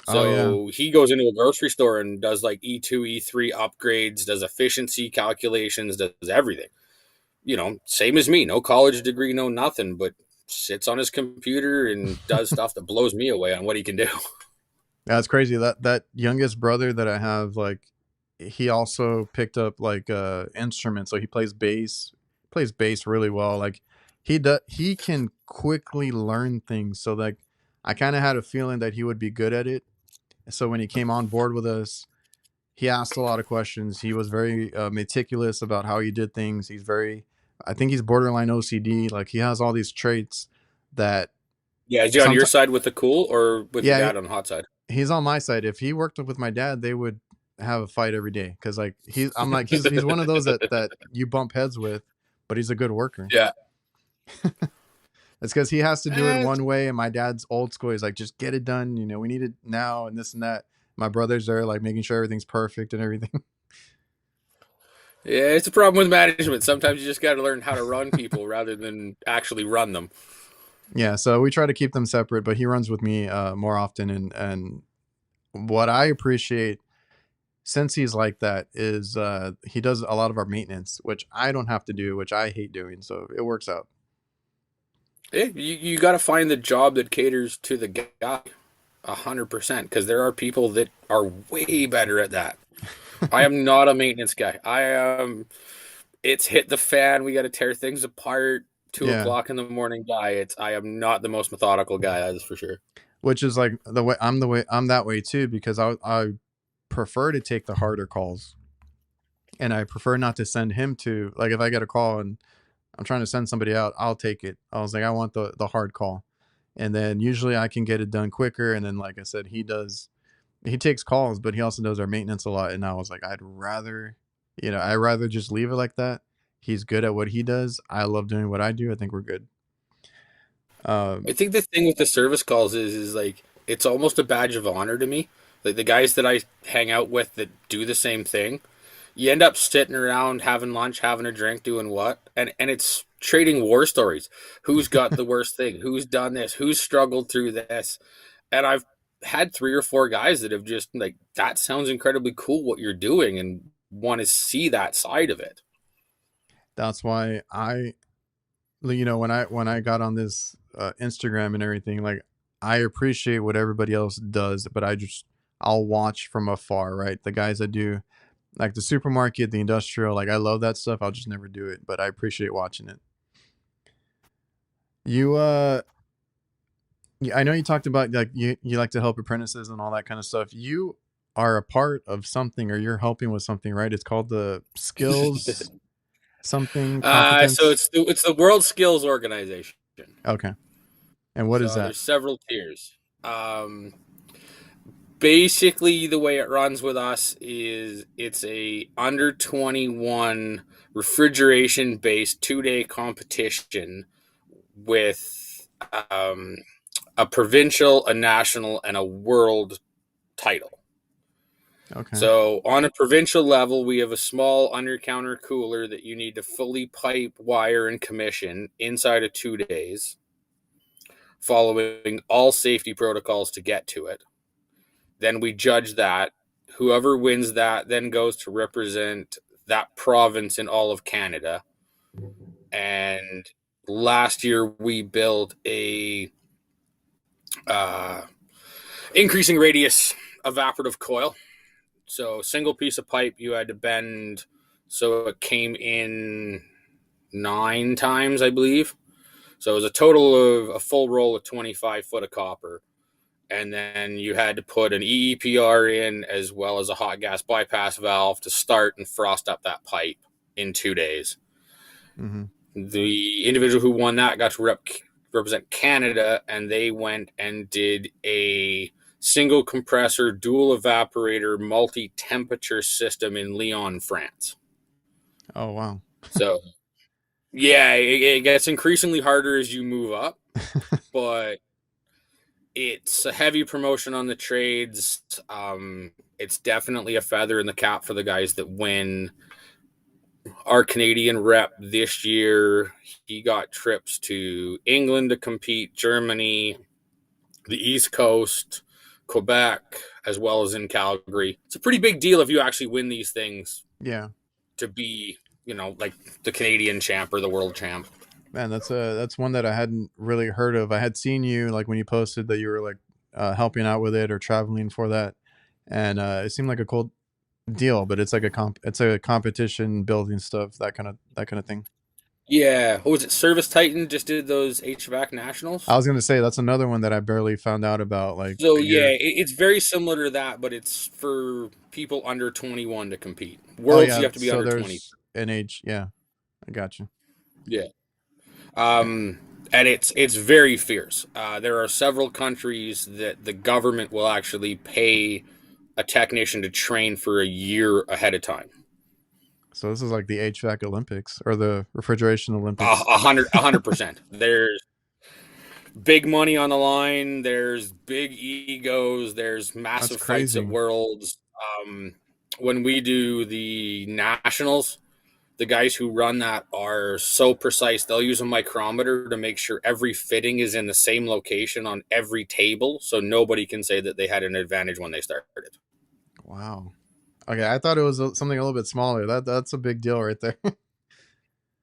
Oh yeah. So he goes into a grocery store and does like E2, E3 upgrades, does efficiency calculations, does everything. Same as me, no college degree, no nothing, but sits on his computer and does stuff that blows me away on what he can do. That's crazy. That youngest brother that I have, like, he also picked up like instruments. So he plays bass really well. Like he can quickly learn things. So like I kind of had a feeling that he would be good at it. So when he came on board with us, he asked a lot of questions. He was very meticulous about how he did things. I think he's borderline OCD. Like he has all these traits that Yeah, is he on your sometimes, side with the cool or with your yeah, dad on the hot side? he's on my side. If he worked with my dad, they would have a fight every day because like I'm like he's one of those that you bump heads with, but he's a good worker. Yeah. It's because he has to do it Eh, one way, and my dad's old school. He's like, just get it done. We need it now, and this and that. My brothers are like making sure everything's perfect and everything. yeah, it's a problem with management. Sometimes you just got to learn how to run people rather than actually run them. Yeah, so we try to keep them separate, but he runs with me more often, and what I appreciate since he's like that is he does a lot of our maintenance, which I don't have to do, which I hate doing. So it works out. You got to find the job that caters to the guy 100% because there are people that are way better at that. I am not a maintenance guy. I am. It's hit the fan. We got to tear things apart. Two Yeah, o'clock in the morning guy. I am not the most methodical guy. That's for sure. which is like the way I'm that way too because I prefer to take the harder calls, and I prefer not to send him to like if I get a call and I'm trying to send somebody out, I'll take it. I was like, I want the hard call, and then usually I can get it done quicker. And then like I said, he takes calls, but he also does our maintenance a lot. And I was like, I'd rather just leave it like that. He's good at what he does. I love doing what I do. I think we're good. I Um, think the thing with the service calls is like it's almost a badge of honor to me. Like the guys that I hang out with that do the same thing, you end up sitting around having lunch, having a drink, doing what, and it's trading war stories. Who's got the worst thing? Who's done this? Who's struggled through this? And I've had 3 or 4 guys that have just like that sounds incredibly cool what you're doing and want to see that side of it. that's why when I got on this Instagram and everything, like I appreciate what everybody else does, but I'll watch from afar, right? The guys that do like the supermarket, the industrial, like I love that stuff. I'll just never do it, but I appreciate watching it. You I know you talked about like you like to help apprentices and all that kind of stuff. You are a part of something or you're helping with something, right? It's called the skills something So competence. it's the World Skills Organization. Okay. And what is So that? there's several tiers. Basically, the way it runs with us is it's a under 21 refrigeration based 2 day competition with a provincial, a national, and a world title. Okay. So on a provincial level, we have a small under counter cooler that you need to fully pipe, wire, and commission inside of 2 days, following all safety protocols to get to it. Then we judge that. Whoever wins that then goes to represent that province in all of Canada. And last year we built a uh, increasing radius evaporative coil So single piece of pipe you had to bend, so it came in 9 times, I believe. So it was a total of a full roll of 25 foot of copper. And then you had to put an EEPR in as well as a hot gas bypass valve to start and frost up that pipe in 2 days. Mm-hmm. The individual who won that got to represent Canada, and they went and did a single compressor, dual evaporator, multi-temperature system in Lyon, France. Oh, wow. So, yeah, it gets increasingly harder as you move up, but it's a heavy promotion on the trades. It's definitely a feather in the cap for the guys that win. Our Canadian rep this year, he got trips to England to compete, Germany, the East Coast, Quebec, as well as in Calgary. It's a pretty big deal if you actually win these things Yeah. to be, like the Canadian champ or the world champ. Man, that's one that I hadn't really heard of. I had seen you like when you posted that you were like helping out with it or traveling for that, and it seemed like a cool deal. But it's like it's a competition building stuff, that kind of thing. Yeah. What was it? Service Titan just did those HVAC nationals. I was gonna say that's another one that I barely found out about like So a yeah, year. it's very similar to that, but it's for people under 21 to compete. Oh Worlds, you yeah, have to be so under 20. there's an age. Yeah, I got you. Yeah. Yeah. And it's very fierce. There are several countries that the government will actually pay a technician to train for a year ahead of time. So this is like the HVAC Olympics or the refrigeration Olympics. 100%. There's big money on the line. There's big egos. There's That's massive fights at crazy. Worlds. When we do the nationals, the guys who run that are so precise. They'll use a micrometer to make sure every fitting is in the same location on every table, so nobody can say that they had an advantage when they started. Wow. Okay, I thought it was something a little bit smaller. That's a big deal right there.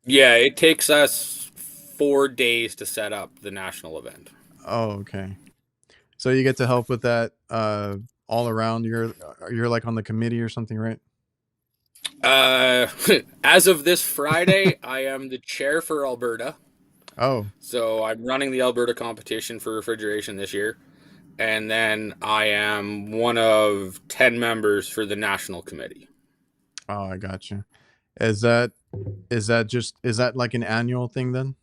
Yeah, it takes us 4 days to set up the national event. Oh, okay. So you get to help with that all around. You're like on the committee or something, right? Uh, as of this Friday, I am the chair for Alberta. Oh, So I'm running the Alberta competition for refrigeration this year. And then I am one of 10 members for the national committee. oh, I got you. Is that is that like an annual thing then?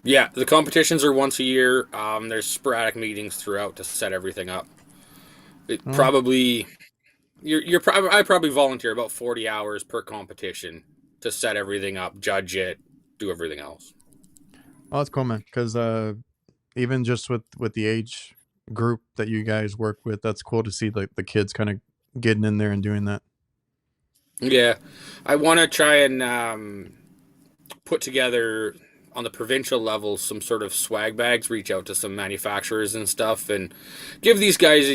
Yeah, the competitions are once a year. There's sporadic meetings throughout to set everything up. It Oh, probably you're probably I probably volunteer about 40 hours per competition to set everything up, judge it, do everything else. oh, that's cool, man. Because even just with the age group that you guys work with, that's cool to see like the kids kind of getting in there and doing that. Yeah, I want to try and put together on the provincial level some sort of swag bags, reach out to some manufacturers and stuff, and give these guys,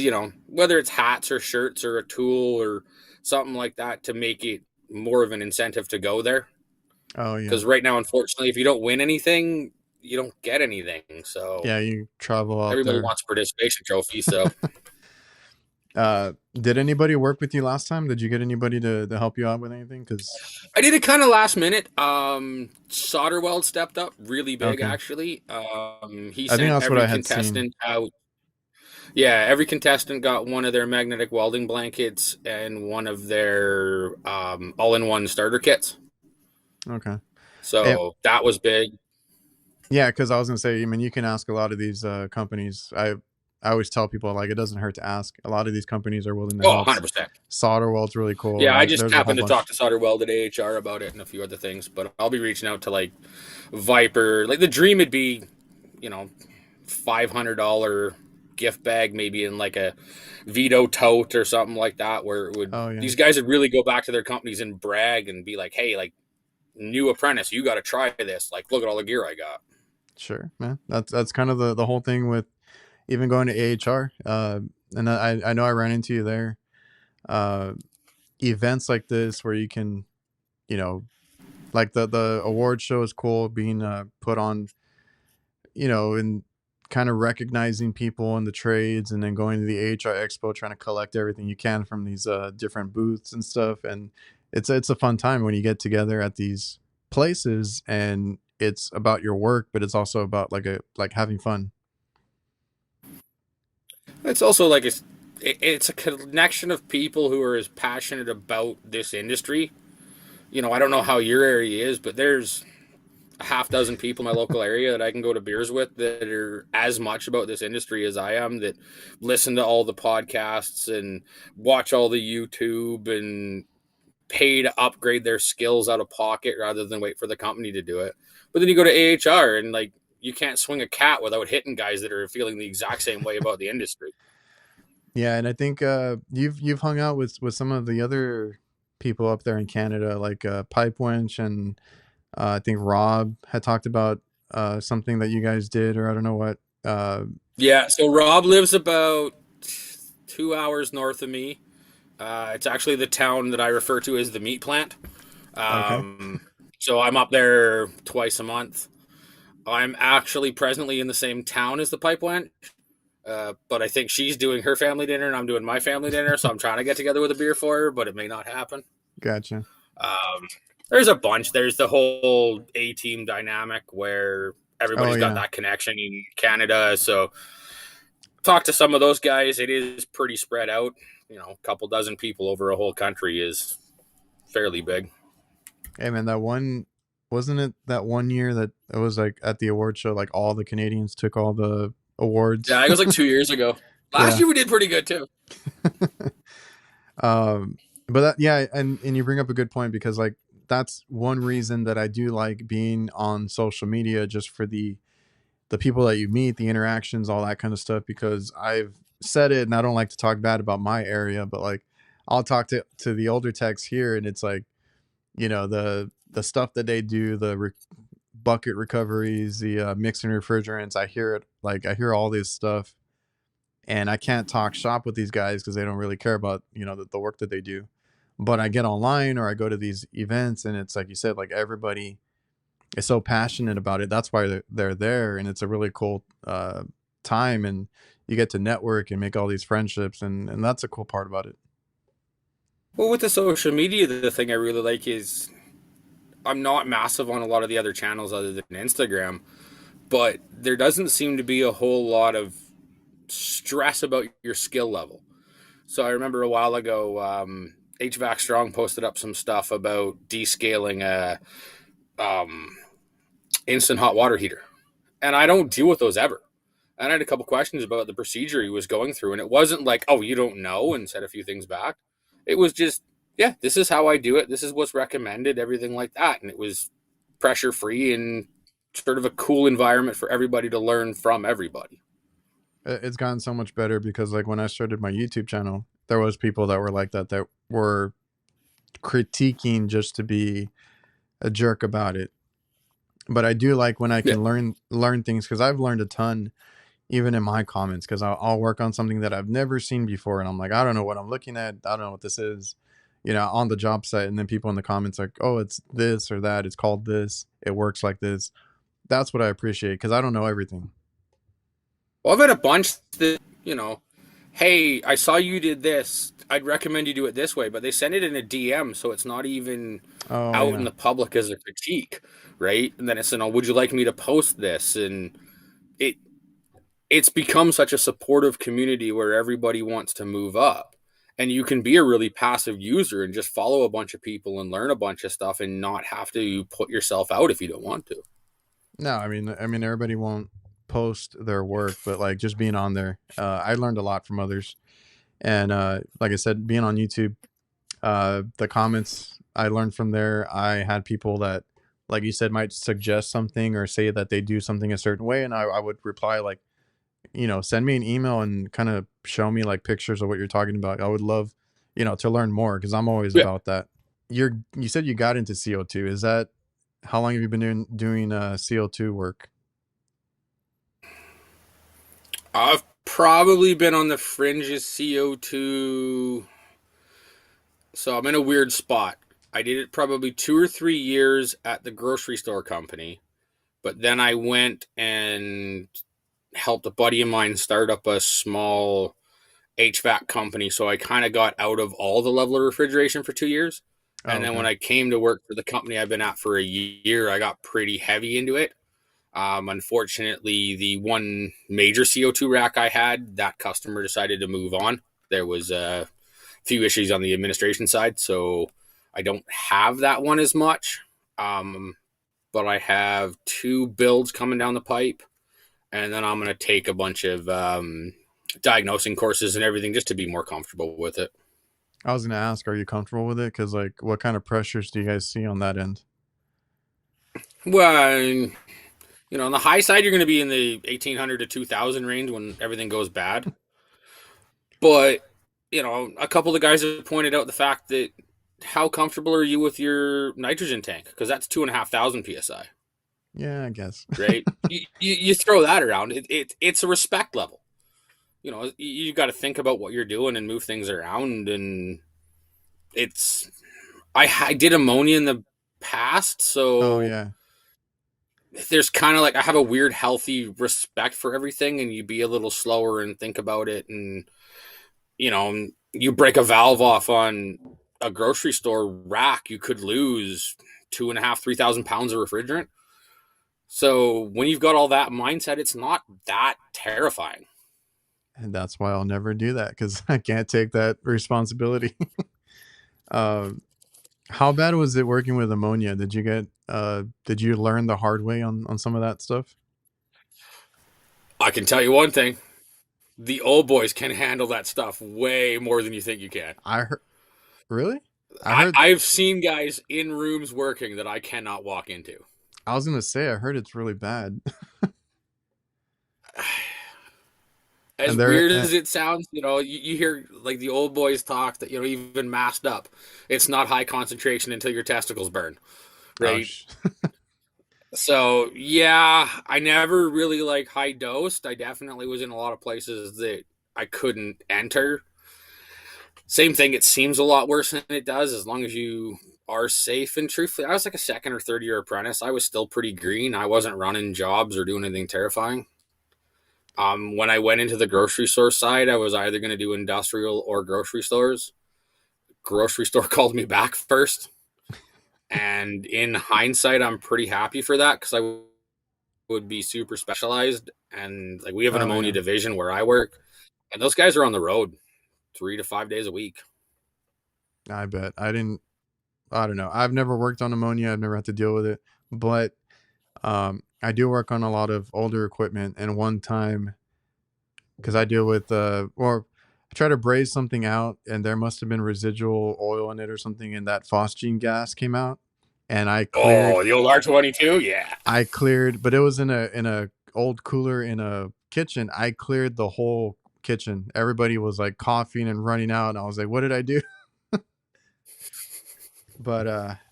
whether it's hats or shirts or a tool or something like that to make it more of an incentive to go there. Oh yeah, Because right now, unfortunately, if you don't win anything, you don't get anything. So yeah. You travel out everybody there. wants a participation trophy. So Did anybody work with you last time? Did you get anybody to help you out with anything? Because I did it kind of last minute. Solderweld stepped up really big, okay, actually. He I think sent that's what every I had seen. contestant out. Yeah, every contestant got one of their magnetic welding blankets and one of their all-in-one starter kits. Okay. Eh, So that was big. yeah, because I was gonna say, I mean, you can ask a lot of these companies. I always tell people like it doesn't hurt to ask. A lot of these companies are willing to Oh, help. 100%. Solderweld's really cool, Yeah, and I like just there's a whole happened to talk bunch. to Solderweld at AHR about it and a few other things, but I'll be reaching out to like Viper. Like the dream would be, you know, $500 gift bag, maybe in like a VETO tote or something like that, where it would Oh yeah, these guys would really go back to their companies and brag and be like, hey, like new apprentice, you got to try this. Like, look at all the gear I got. sure, man. That's kind of the whole thing with even going to AHR. And I know I ran into you there. Uh, Events like this where you can, you know, like the award show is cool being put on, in kind of recognizing people in the trades, and then going to the AHR Expo, trying to collect everything you can from these different booths and stuff. And it's a fun time when you get together at these places, and it's about your work, but it's also about like having fun. It's also like it's a connection of people who are as passionate about this industry. You know, I don't know how your area is, but there's a half dozen people in my local area that I can go to beers with that are as much about this industry as I am, that listen to all the podcasts and watch all the YouTube and pay to upgrade their skills out of pocket rather than wait for the company to do it. But then you go to AHR and like you can't swing a cat without hitting guys that are feeling the exact same way about the industry. Yeah, and I think you've hung out with some of the other people up there in Canada, like Pipe Wench, and I think Rob had talked about something that you guys did, or I don't know what. Yeah, so Rob lives about 2 hours north of me. It's actually the town that I refer to as the meat plant. Okay, Um, so I'm up there twice a month. I'm actually presently in the same town as the pipe went, but I think she's doing her family dinner and I'm doing my family dinner. So I'm trying to get together with a beer for her, but it may not happen. gotcha. Um, there's a bunch. There's the whole A team dynamic where Oh everybody's got yeah. that connection in Canada. So talk to some of those guys. It is pretty spread out. You know, a couple dozen people over a whole country is fairly big. Hey man, that one, wasn't it that one year that it was like at the award show, like all the Canadians took all the awards? Yeah, it was like 2 years ago. Last Yeah. year we did pretty good too. um, but that, yeah, and you bring up a good point, because like that's one reason that I do like being on social media, just for the people that you meet, the interactions, all that kind of stuff. Because I've said it, and I don't like to talk bad about my area, but like I'll talk to the older techs here, and it's like, the stuff that they do, the bucket recoveries, the mixing refrigerants. I hear it, like I hear all this stuff, and I can't talk shop with these guys because they don't really care about the work that they do. But I get online or I go to these events, and it's like you said, like everybody is so passionate about it. That's why they're there, and it's a really cool time, and you get to network and make all these friendships, and that's a cool part about it. Well, with the social media, the thing I really like is I'm not massive on a lot of the other channels other than Instagram, but there doesn't seem to be a whole lot of stress about your skill level. So I remember a while ago, HVAC Strong posted up some stuff about descaling a um, instant hot water heater, and I don't deal with those ever. And I had a couple questions about the procedure he was going through, and it wasn't like, "Oh, you don't know," and said a few things back. It was just, "Yeah, this is how I do it. This is what's recommended," everything like that, and it was pressure free and sort of a cool environment for everybody to learn from everybody. It's gotten so much better, because like when I started my YouTube channel, there was people that were like that were critiquing just to be a jerk about it. But I do like when I Yeah. can learn things, because I've learned a ton even in my comments, because I'll work on something that I've never seen before, and I'm like, I don't know what I'm looking at, I don't know what this is, on the job site, and then people in the comments like, oh, it's this or that, it's called this, it works like this. That's what I appreciate, because I don't know everything. Well, I've had a bunch that, hey, I saw you did this. I'd recommend you do it this way, but they send it in a DM, so it's not even Oh out in yeah. the public as a critique, right? And then it's, would you like me to post this? And it it's become such a supportive community where everybody wants to move up. And you can be a really passive user and just follow a bunch of people and learn a bunch of stuff and not have to put yourself out if you don't want to. No, I mean everybody won't post their work, but like just being on there, I learned a lot from others. And like I said, being on YouTube, the comments I learned from there, I had people that, like you said, might suggest something or say that they do something a certain way, and I would reply like, send me an email and kind of show me like pictures of what you're talking about. I would love, to learn more, because I'm always Yeah. about that. You said you got into CO2. Is that, how long have you been doing CO2 work? I've probably been on the fringes CO2. So I'm in a weird spot. I did it probably 2 or 3 years at the grocery store company, but then I went and helped a buddy of mine start up a small HVAC company. So I kind of got out of all the level of refrigeration for 2 years. Oh, And then okay. when I came to work for the company I've been at for a year, I got pretty heavy into it. Unfortunately, the one major CO2 rack I had, that customer decided to move on. There was a few issues on the administration side, so I don't have that one as much. But I have 2 builds coming down the pipe, and then I'm going to take a bunch of diagnosing courses and everything just to be more comfortable with it. I was gonna ask, are you comfortable with it? Because like, what kind of pressures do you guys see on that end? Well, on the high side, you're going to be in the 1800 to 2000 range when everything goes bad. But, a couple of the guys have pointed out the fact that how comfortable are you with your nitrogen tank? Because that's 2,500 psi, Yeah, I guess. right? you throw that around. It's a respect level. You got to think about what you're doing and move things around. And it's, I did ammonia in the past, Oh so yeah, there's kind of like I have a weird, healthy respect for everything, and you be a little slower and think about it. And you break a valve off on a grocery store rack, you could lose 2.5, 3,000 pounds of refrigerant. So when you've got all that mindset, it's not that terrifying. and that's why I'll never do that because I can't take that responsibility. Um, how bad was it working with ammonia? Did you learn the hard way on some of that stuff? I can tell you one thing: the old boys can handle that stuff way more than you think you can. I heard, really? I heard, I've seen guys in rooms working that I cannot walk into. I was gonna say, I heard it's really bad. As And they're, weird as it sounds, you hear like the old boys talk that, even masked up, it's not high concentration until your testicles burn, oh, right? So, yeah, I never really like high dosed. I definitely was in a lot of places that I couldn't enter. Same thing, it seems a lot worse than it does as long as you are safe. And truthfully, I was like a second or third year apprentice. I was still pretty green. I wasn't running jobs or doing anything terrifying. When I went into the grocery store side, I was either going to do industrial or grocery stores. Grocery store called me back first. And in hindsight, I'm pretty happy for that because I would be super specialized. And like we have an oh ammonia yeah, division where I work, and those guys are on the road 3 to 5 days a week. I bet. I don't know. I've never worked on ammonia. I've never had to deal with it, but I do work on a lot of older equipment. And one time, because I deal with or I try to braise something out, and there must have been residual oil in it or something, and that phosgene gas came out, and Oh, the old R22, yeah. but it was in a old cooler in a kitchen. I cleared the whole kitchen. Everybody was like coughing and running out, and I was like, "What did I do?" But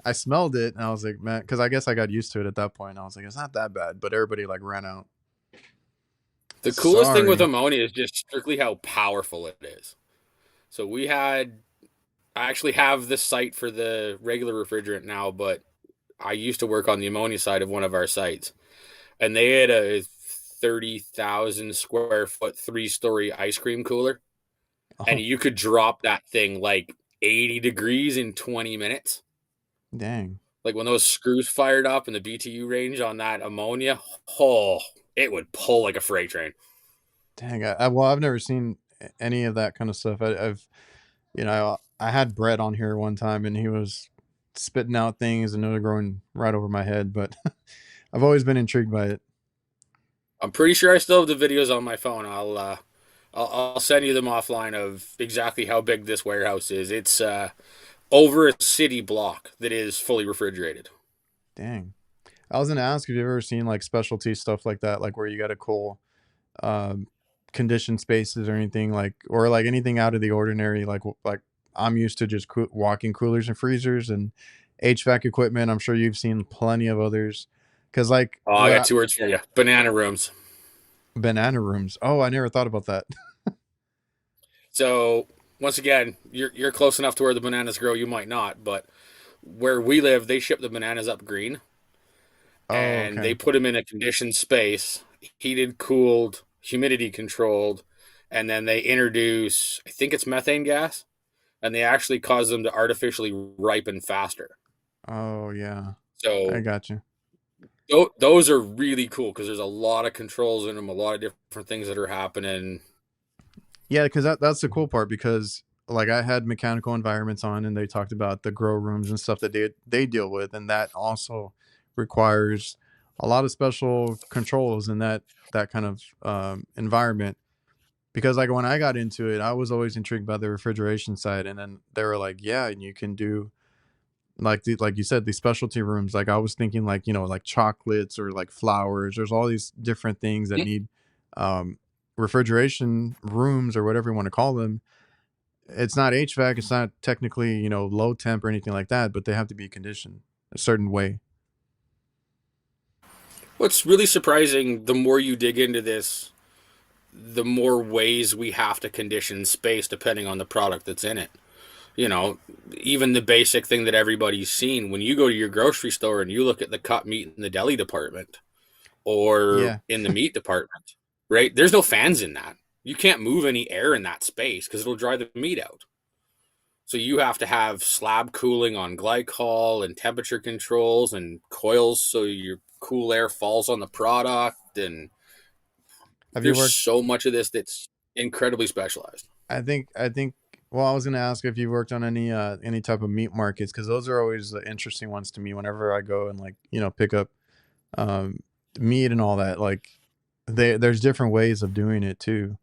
I smelled it, and I was like, "Man," because I guess I got used to it at that point. I was like, "It's not that bad," but everybody like ran out. The coolest thing with Sorry. ammonia is just strictly how powerful it is. So I actually have the site for the regular refrigerant now, but I used to work on the ammonia side of one of our sites, and they had a 30,000 square foot 3-story ice cream cooler, and Oh, you could drop that thing like 80 degrees in 20 minutes. dang. Like when those screws fired up in the BTU range on that ammonia, oh, it would pull like a freight train. Dang. Well, I've never seen any of that kind of stuff. I had Brett on here one time, and he was spitting out things, and they were going right over my head. But I've always been intrigued by it. I'm pretty sure I still have the videos on my phone. I'll send you them offline of exactly how big this warehouse is. It's over a city block that is fully refrigerated. Dang. I was gonna ask if you've ever seen like specialty stuff like that, like where you got to cool um, conditioned spaces or anything like, or like anything out of the ordinary. Like I'm used to just walking coolers and freezers and HVAC equipment. I'm sure you've seen plenty of others. Cause like Oh, I got 2 words for you: banana rooms. banana rooms. Oh, I never thought about that. So once again, you're close enough to where the bananas grow. You might not, but where we live, they ship the bananas up green, Oh, and okay. they put them in a conditioned space, heated, cooled, humidity controlled, and then they introduce, I think it's methane gas, and they actually cause them to artificially ripen faster. Oh yeah, I So got you. those are really cool because there's a lot of controls in them, a lot of different things that are happening. Yeah, because that's the cool part. Because like I had mechanical environments on, and they talked about the grow rooms and stuff that they deal with, and that also requires a lot of special controls in that kind of environment. Because like when I got into it, I was always intrigued by the refrigeration side, and then they were like, "Yeah, and you can do like you said, these specialty rooms." Like I was thinking, like like chocolates or like flowers. There's all these different things that need um, refrigeration rooms or whatever you want to call them. It's not HVAC. It's not technically low temp or anything like that, but they have to be conditioned a certain way. What's really surprising, the more you dig into this, the more ways we have to condition space depending on the product that's in it. You know, even the basic thing that everybody's seen, when you go to your grocery store and you look at the cut meat in the deli department or Yeah. in the meat department, right? There's no fans in that. You can't move any air in that space because it'll dry the meat out. So you have to have slab cooling on glycol and temperature controls and coils so your cool air falls on the product. And Have you there's worked? so much of this that's incredibly specialized. I think. Well, I was gonna ask if you worked on any type of meat markets, because those are always the interesting ones to me. Whenever I go and like pick up um, meat and all that, like there's different ways of doing it too.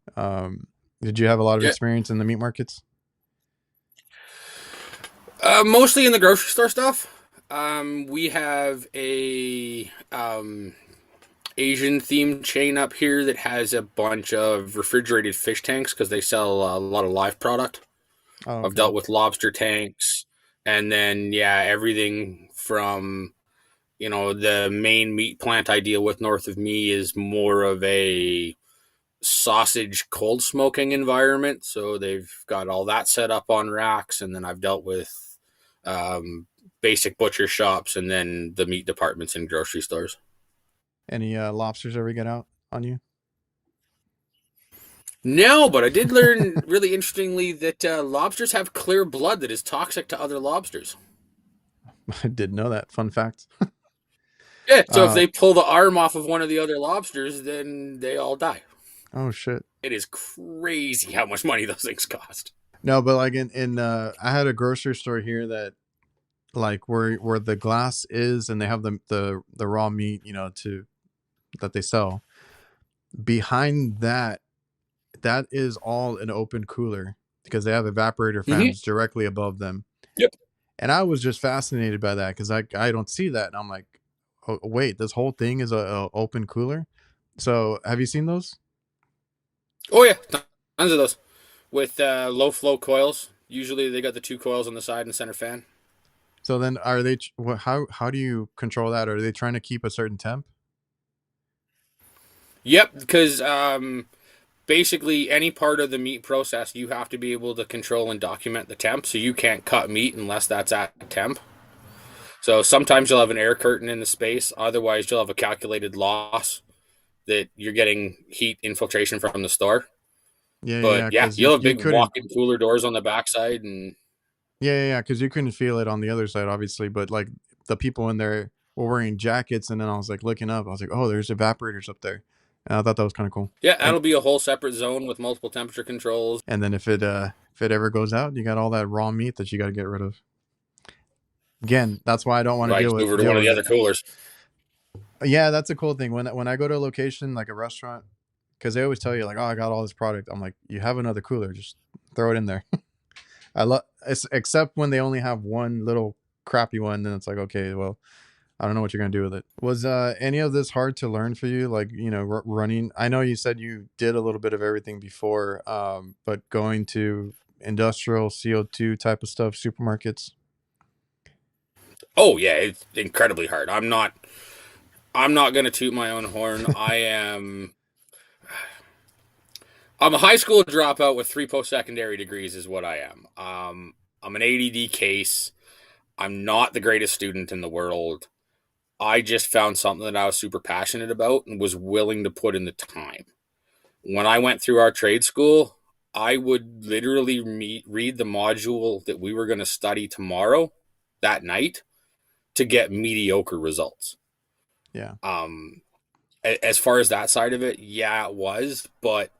Did you have a lot of Yeah. experience in the meat markets? Mostly in the grocery store stuff. We have a Asian themed chain up here that has a bunch of refrigerated fish tanks because they sell a lot of live product. Oh, I've okay. dealt with lobster tanks, and then yeah, everything from the main meat plant I deal with north of me is more of a sausage cold smoking environment. So they've got all that set up on racks, and then I've dealt with um, basic butcher shops, and then the meat departments in grocery stores. Any lobsters ever get out on you? No, but I did learn really interestingly that lobsters have clear blood that is toxic to other lobsters. I didn't know that. Fun fact. Yeah, so if uh they pull the arm off of one of the other lobsters, then they all die. oh shit. It is crazy how much money those things cost. No, but like in I had a grocery store here that like where the glass is, and they have the raw meat, to that they sell. Behind that is all an open cooler, because they have evaporator Mm-hmm. fans directly above them. Yep. And I was just fascinated by that, because I don't see that, and I'm like, oh, wait, this whole thing is a open cooler. So have you seen those? Oh yeah, tons of those with low flow coils. Usually they got the two coils on the side and center fan. So then are they how do you control that? Are they trying to keep a certain temp? Yep, because basically any part of the meat process you have to be able to control and document the temp. So you can't cut meat unless that's at temp. So sometimes you'll have an air curtain in the space. Otherwise, you'll have a calculated loss that you're getting heat infiltration from the store. Yeah, But yeah, because you'll have you big couldn't. walk-in cooler doors on the backside, and Yeah, because you couldn't feel it on the other side, obviously. But like the people in there were wearing jackets, and then I was like looking up. I was like, oh, there's evaporators up there. And I thought that was kind of cool. yeah, And that'll be a whole separate zone with multiple temperature controls. and then if it ever goes out, you got all that raw meat that you got to get rid of. Again, that's why I don't want to Right, over to deal one of with the other it. coolers. Yeah, that's a cool thing. When I go to a location like a restaurant, because they always tell you like, oh, I got all this product. I'm like, you have another cooler, just throw it in there. I love, except when they only have one little crappy one, then it's like, okay, well, I don't know what you're gonna do with it. Was any of this hard to learn for you? Like, running. I know you said you did a little bit of everything before, but going to industrial CO2 type of stuff, supermarkets. Oh yeah, it's incredibly hard. I'm not gonna toot my own horn. I'm a high school dropout with 3 post-secondary degrees is what I am. I'm an ADD case. I'm not the greatest student in the world. I just found something that I was super passionate about and was willing to put in the time. When I went through our trade school, I would literally read the module that we were going to study tomorrow that night to get mediocre results. Yeah. As far as that side of it, yeah, it was, but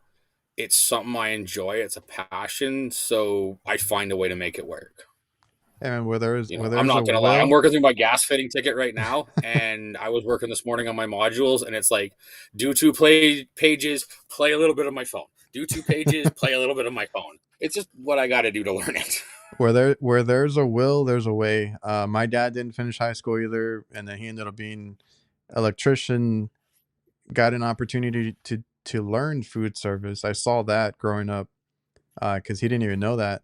it's something I enjoy. It's a passion, so I find a way to make it work. And where there's I'm a not gonna lie. I'm will, working through my gas fitting ticket right now, and I was working this morning on my modules, and it's like, do 2 pages, play a little bit of my phone. Do 2 pages, play a little bit of my phone. It's just what I got to do to learn it. where there's a will, there's a way. My dad didn't finish high school either, and then he ended up being electrician. Got an opportunity to learn food service. I saw that growing up, because he didn't even know that.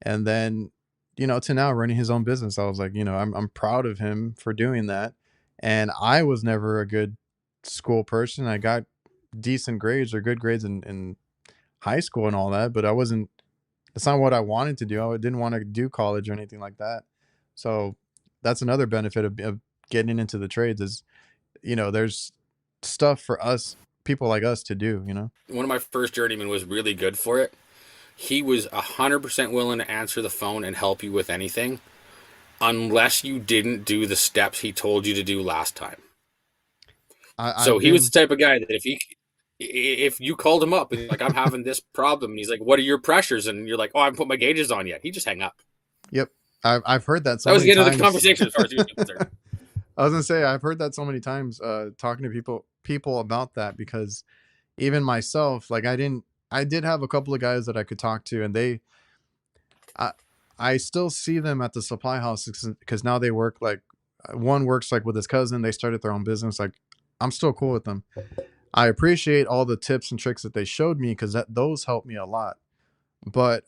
And then, to now running his own business, I was like, I'm proud of him for doing that. And I was never a good school person. I got decent grades or good grades in high school and all that, but that's not what I wanted to do. I didn't want to do college or anything like that. So that's another benefit of getting into the trades is, there's stuff for us, people like us to do, One of my first journeymen was really good for it. He was 100% willing to answer the phone and help you with anything, unless you didn't do the steps he told you to do last time. So he was the type of guy that if you called him up and like, I'm having this problem, and he's like, what are your pressures? And you're like, oh, I haven't put my gauges on yet. He just hang up. Yep. I've heard that so that was many the end times. of the conversation as far as he was concerned. I was gonna say I've heard that so many times, talking to people about that, because even myself, like I did have a couple of guys that I could talk to, and I still see them at the supply house because now they work like, one works like with his cousin. They started their own business. Like, I'm still cool with them. I appreciate all the tips and tricks that they showed me because those helped me a lot. But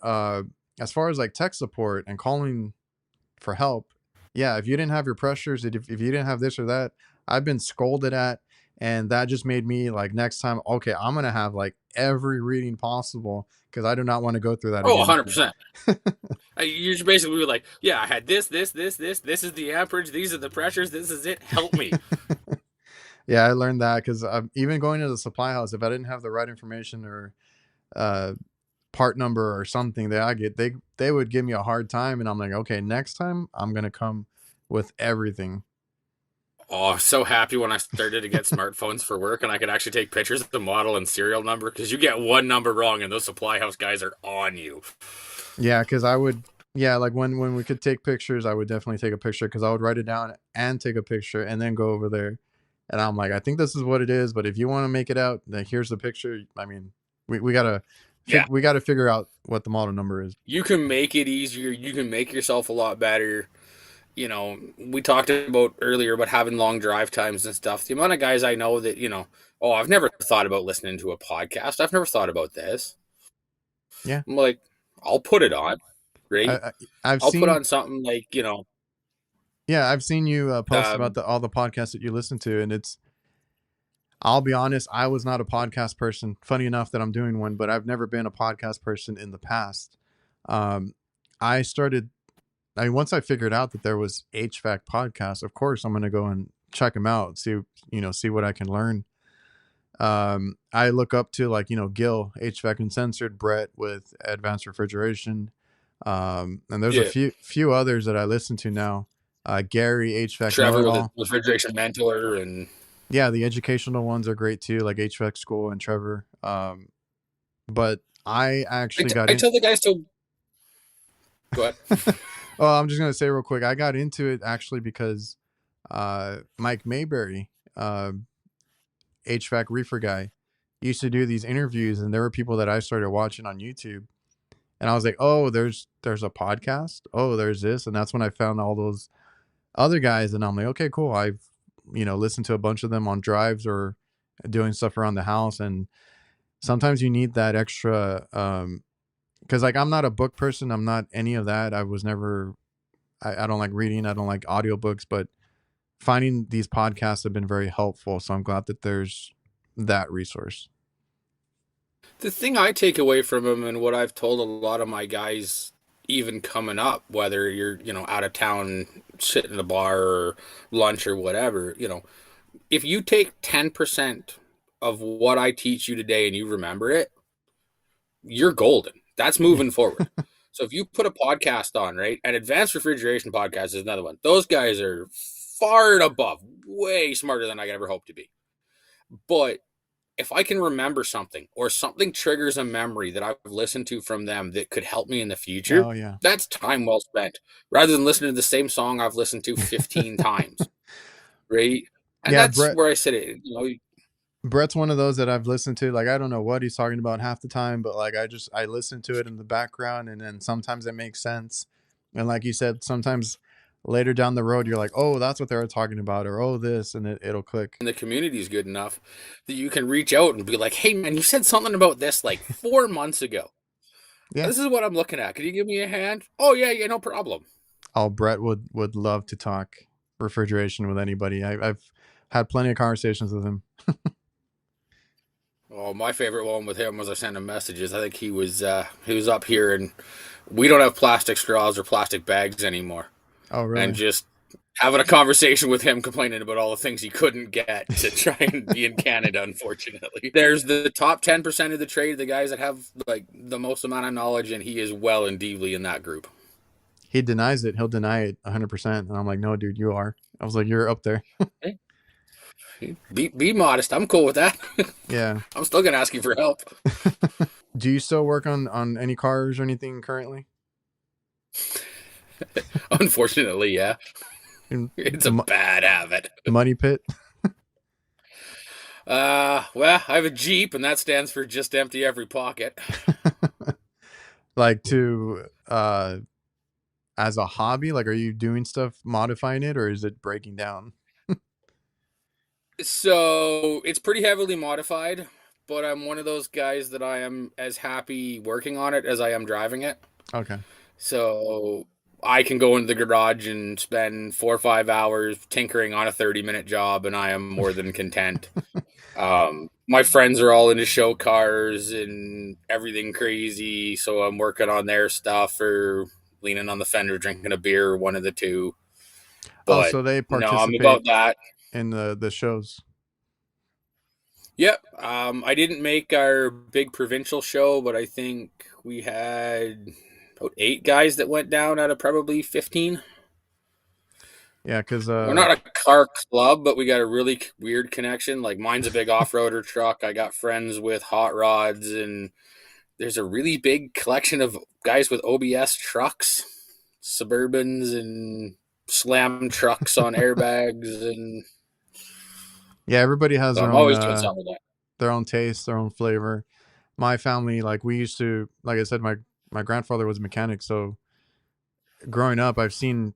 as far as like tech support and calling for help, yeah, if you didn't have your pressures, if you didn't have this or that, I've been scolded at, and that just made me like, next time, okay, I'm gonna have like every reading possible because I do not want to go through that Oh, again. 100%. You're basically like, yeah, I had this. This is the amperage. These are the pressures. This is it. Help me. Yeah, I learned that because even going to the supply house, if I didn't have the right information or uh, part number or something, they would give me a hard time, and I'm like, okay, next time I'm gonna come with everything. Oh, I'm so happy when I started to get smartphones for work and I could actually take pictures of the model and serial number, because you get one number wrong and those supply house guys are on you. Yeah, because I would, yeah, like when we could take pictures, I would definitely take a picture because I would write it down and take a picture and then go over there. And I'm like, I think this is what it is, but if you want to make it out, then here's the picture. I mean, we gotta Yeah. we gotta figure out what the model number is. You can make it easier. You can make yourself a lot better. We talked about earlier about having long drive times and stuff. The amount of guys I know that, oh, I've never thought about listening to a podcast. I've never thought about this. Yeah. I'm like, I'll put it on, right? I'll put on something like, Yeah, I've seen you post about all the podcasts that you listen to, and I'll be honest, I was not a podcast person. Funny enough that I'm doing one, but I've never been a podcast person in the past. I started, once I figured out that there was HVAC podcasts, of course I'm going to go and check them out, see what I can learn. I look up to like, Gil, HVAC Uncensored, Brett with Advanced Refrigeration. And there's a few others that I listen to now. Gary, HVAC Trevor with Refrigeration Mentor, and yeah, the educational ones are great too, like HVAC School and Trevor. But I actually I tell the guys to go ahead. Oh, I'm just gonna say real quick, I got into it actually because Mike Mayberry, HVAC reefer guy, used to do these interviews, and there were people that I started watching on YouTube, and I was like, oh, there's a podcast, oh, there's this, and that's when I found all those other guys, and I'm like, okay, cool. I've listened to a bunch of them on drives or doing stuff around the house, and sometimes you need that extra, because like I'm not a book person, I'm not any of that. I was never, I don't like reading, I don't like audiobooks, but finding these podcasts have been very helpful, so I'm glad that there's that resource. The thing I take away from them, and what I've told a lot of my guys, even coming up, whether you're out of town sitting in a bar or lunch or whatever, if you take 10% of what I teach you today and you remember it, you're golden. That's moving forward. So if you put a podcast on, right, an advanced refrigeration podcast is another one. Those guys are far and above, way smarter than I could ever hope to be. But if I can remember something or something triggers a memory that I've listened to from them that could help me in the future, Oh yeah. that's time well spent rather than listening to the same song I've listened to 15 times. Right. And Yeah, that's where I said it. Brett's one of those that I've listened to. Like, I don't know what he's talking about half the time, but like I listen to it in the background, and then sometimes it makes sense. And like you said, sometimes later down the road you're like, oh, that's what they were talking about, or oh this, and it'll click. And the community is good enough that you can reach out and be like, hey man, you said something about this like 4 months ago. Yeah. This is what I'm looking at. Can you give me a hand? Oh yeah, no problem. Oh, Brett would love to talk refrigeration with anybody. I've had plenty of conversations with him. Oh, my favorite one with him was I sent him messages. I think he was up here, and we don't have plastic straws or plastic bags anymore. Oh, really? And just having a conversation with him, complaining about all the things he couldn't get to try and be in Canada. Unfortunately, there's the top 10% of the trade, the guys that have like the most amount of knowledge, and he is well and deeply in that group. He denies it. He'll deny it 100%, and I'm like, no, dude, you are. I was like, you're up there. Be modest. I'm cool with that. Yeah. I'm still gonna ask you for help. Do you still work on any cars or anything currently? Unfortunately, yeah. It's a bad habit. Money pit. Well, I have a Jeep, and that stands for just empty every pocket. Like to as a hobby, like, are you doing stuff modifying it, or is it breaking down? So it's pretty heavily modified, but I'm one of those guys that I am as happy working on it as I am driving it. Okay. So I can go into the garage and spend 4 or 5 hours tinkering on a 30-minute job, and I am more than content. My friends are all into show cars and everything crazy, so I'm working on their stuff or leaning on the fender, drinking a beer, one of the two. But so they no, I'm participate about that. in the shows. Yep. I didn't make our big provincial show, but I think we had about 8 guys that went down out of probably 15. Yeah, because We're not a car club, but we got a really weird connection. Like, mine's a big off-roader truck. I got friends with hot rods, and there's a really big collection of guys with OBS trucks, Suburbans, and slam trucks on airbags, and yeah, everybody has so their I'm own always doing something with that. their own taste, their own flavor. My family, like, we used to, like I said, my grandfather was a mechanic, so growing up, I've seen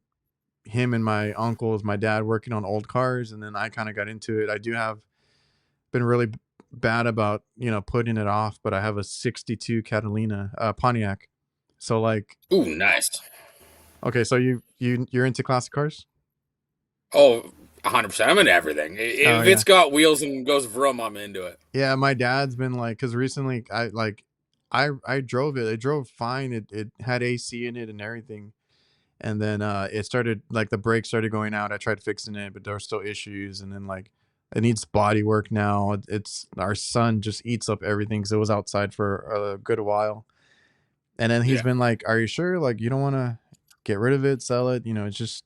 him and my uncles, my dad working on old cars, and then I kind of got into it. I do have been really bad about putting it off, but I have a '62 Catalina, Pontiac. So like, Ooh, nice. Okay, so you're into classic cars? Oh, 100%. I'm into everything. If it's got wheels and goes vroom, I'm into it. Yeah, my dad's been like, because recently I drove it. It drove fine. It had AC in it and everything. And then it started, like, the brakes started going out. I tried fixing it, but there were still issues. And then, like, it needs body work now. It's our son just eats up everything because it was outside for a good while. And then he's been like, "Are you sure? Like, you don't want to get rid of it, sell it? It's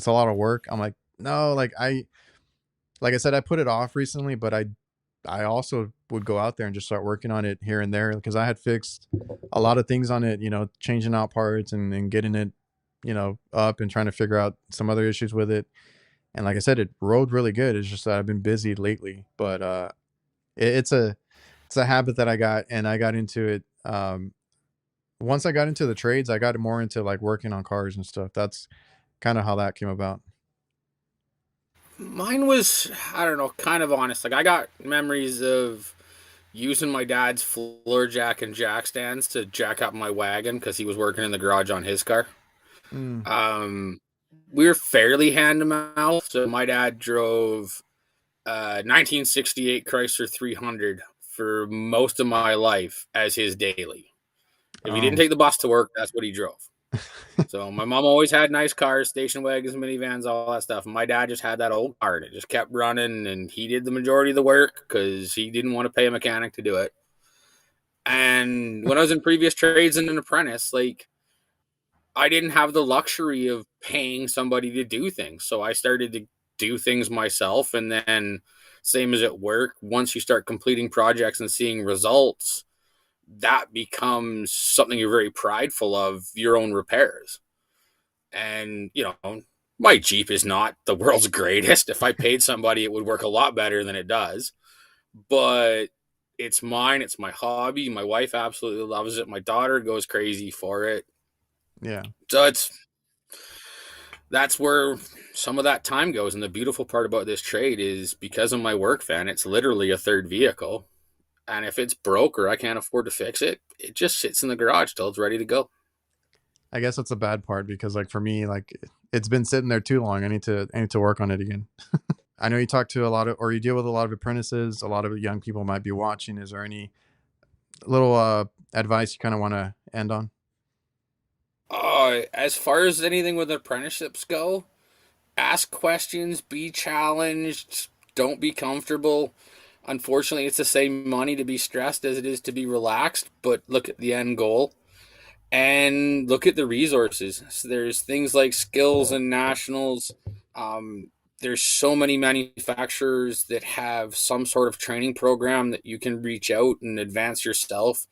a lot of work." I'm like, "No, like I said, I put it off recently, but I also would go out there and just start working on it here and there because I had fixed a lot of things on it, changing out parts and getting it, up and trying to figure out some other issues with it. And like I said, it rode really good. It's just that I've been busy lately, but it's a habit that I got, and I got into it. Once I got into the trades, I got more into like working on cars and stuff. That's kind of how that came about. Mine was, I don't know, kind of honest. Like, I got memories of using my dad's floor jack and jack stands to jack up my wagon because he was working in the garage on his car. We were fairly hand to mouth. So my dad drove 1968 Chrysler 300 for most of my life as his daily. If he didn't take the bus to work, that's what he drove. So my mom always had nice cars, station wagons, minivans, all that stuff. And my dad just had that old car, and it just kept running, and he did the majority of the work because he didn't want to pay a mechanic to do it. And when I was in previous trades and an apprentice, like, I didn't have the luxury of paying somebody to do things. So I started to do things myself. And then, same as at work, once you start completing projects and seeing results, that becomes something you're very prideful of, your own repairs. And, my Jeep is not the world's greatest. If I paid somebody, it would work a lot better than it does. But it's mine. It's my hobby. My wife absolutely loves it. My daughter goes crazy for it. Yeah. So that's where some of that time goes. And the beautiful part about this trade is, because of my work van, it's literally a third vehicle. And if it's broke or I can't afford to fix it, it just sits in the garage till it's ready to go. I guess that's the bad part, because like for me, like it's been sitting there too long. I need to work on it again. I know you talk to a lot of, or you deal with a lot of apprentices. A lot of young people might be watching. Is there any little advice you kind of want to end on? As far as anything with apprenticeships go, ask questions, be challenged, don't be comfortable. Unfortunately, it's the same money to be stressed as it is to be relaxed, but look at the end goal and look at the resources. So there's things like skills and nationals. There's so many manufacturers that have some sort of training program that you can reach out and advance yourself.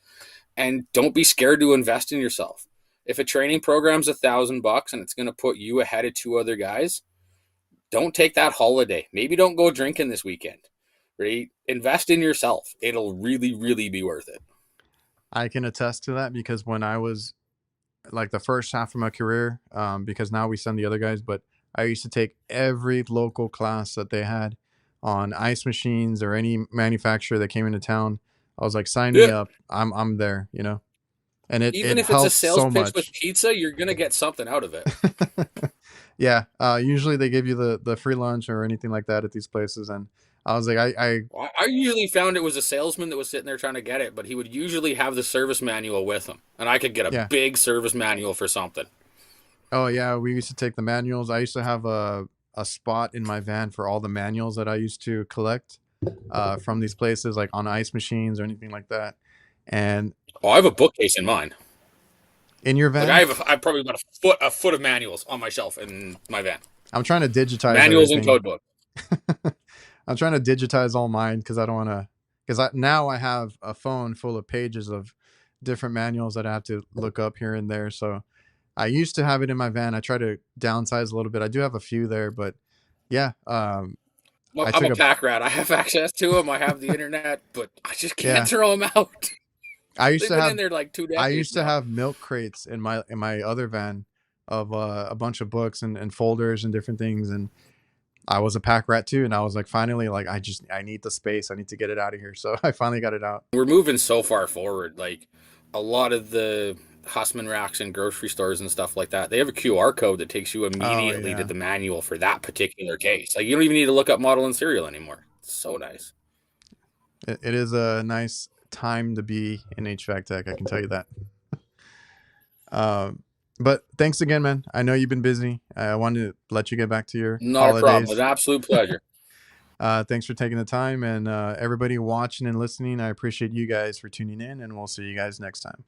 And don't be scared to invest in yourself. If a training program's $1,000 and it's going to put you ahead of two other guys, don't take that holiday. Maybe don't go drinking this weekend. Right? Invest in yourself. It'll really, really be worth it. I can attest to that, because when I was like the first half of my career, because now we send the other guys, but I used to take every local class that they had on ice machines or any manufacturer that came into town. I was like, sign me Yeah. up. I'm there, and Even it if it's a helped sales so pitch with much. pizza, you're going to get something out of it. Yeah. Usually they give you the free lunch or anything like that at these places. And I was like, I usually found it was a salesman that was sitting there trying to get it, but he would usually have the service manual with him, and I could get a yeah. big service manual for something. Oh yeah. We used to take the manuals. I used to have a spot in my van for all the manuals that I used to collect from these places, like on ice machines or anything like that. And Oh, I have a bookcase in mine. in your Like van, I've probably got a foot of manuals on my shelf in my van. I'm trying to digitize Manuals and everything. code book. I'm trying to digitize all mine, because I don't want to, because now I have a phone full of pages of different manuals that I have to look up here and there. So I used to have it in my van. I try to downsize a little bit. I do have a few there, but yeah, I I'm took a a, pack rat. I have access to them. I have the internet, but I just can't yeah, throw them out. I used They've to been in have, there like 2 I decades used to now. have milk crates in my other van of a bunch of books and folders and different things. And I was a pack rat too. And I was like, finally, like, I need the space. I need to get it out of here. So I finally got it out. We're moving so far forward. Like, a lot of the Hussman racks and grocery stores and stuff like that, they have a QR code that takes you Oh immediately to yeah. the manual for that particular case. Like, you don't even need to look up model and serial anymore. It's so nice. It is a nice time to be in HVAC tech. I can tell you that. Um, but thanks again, man. I know you've been busy. I wanted to let you get back to your Not a problem. An holidays. absolute pleasure. Thanks for taking the time, and everybody watching and listening. I appreciate you guys for tuning in, and we'll see you guys next time.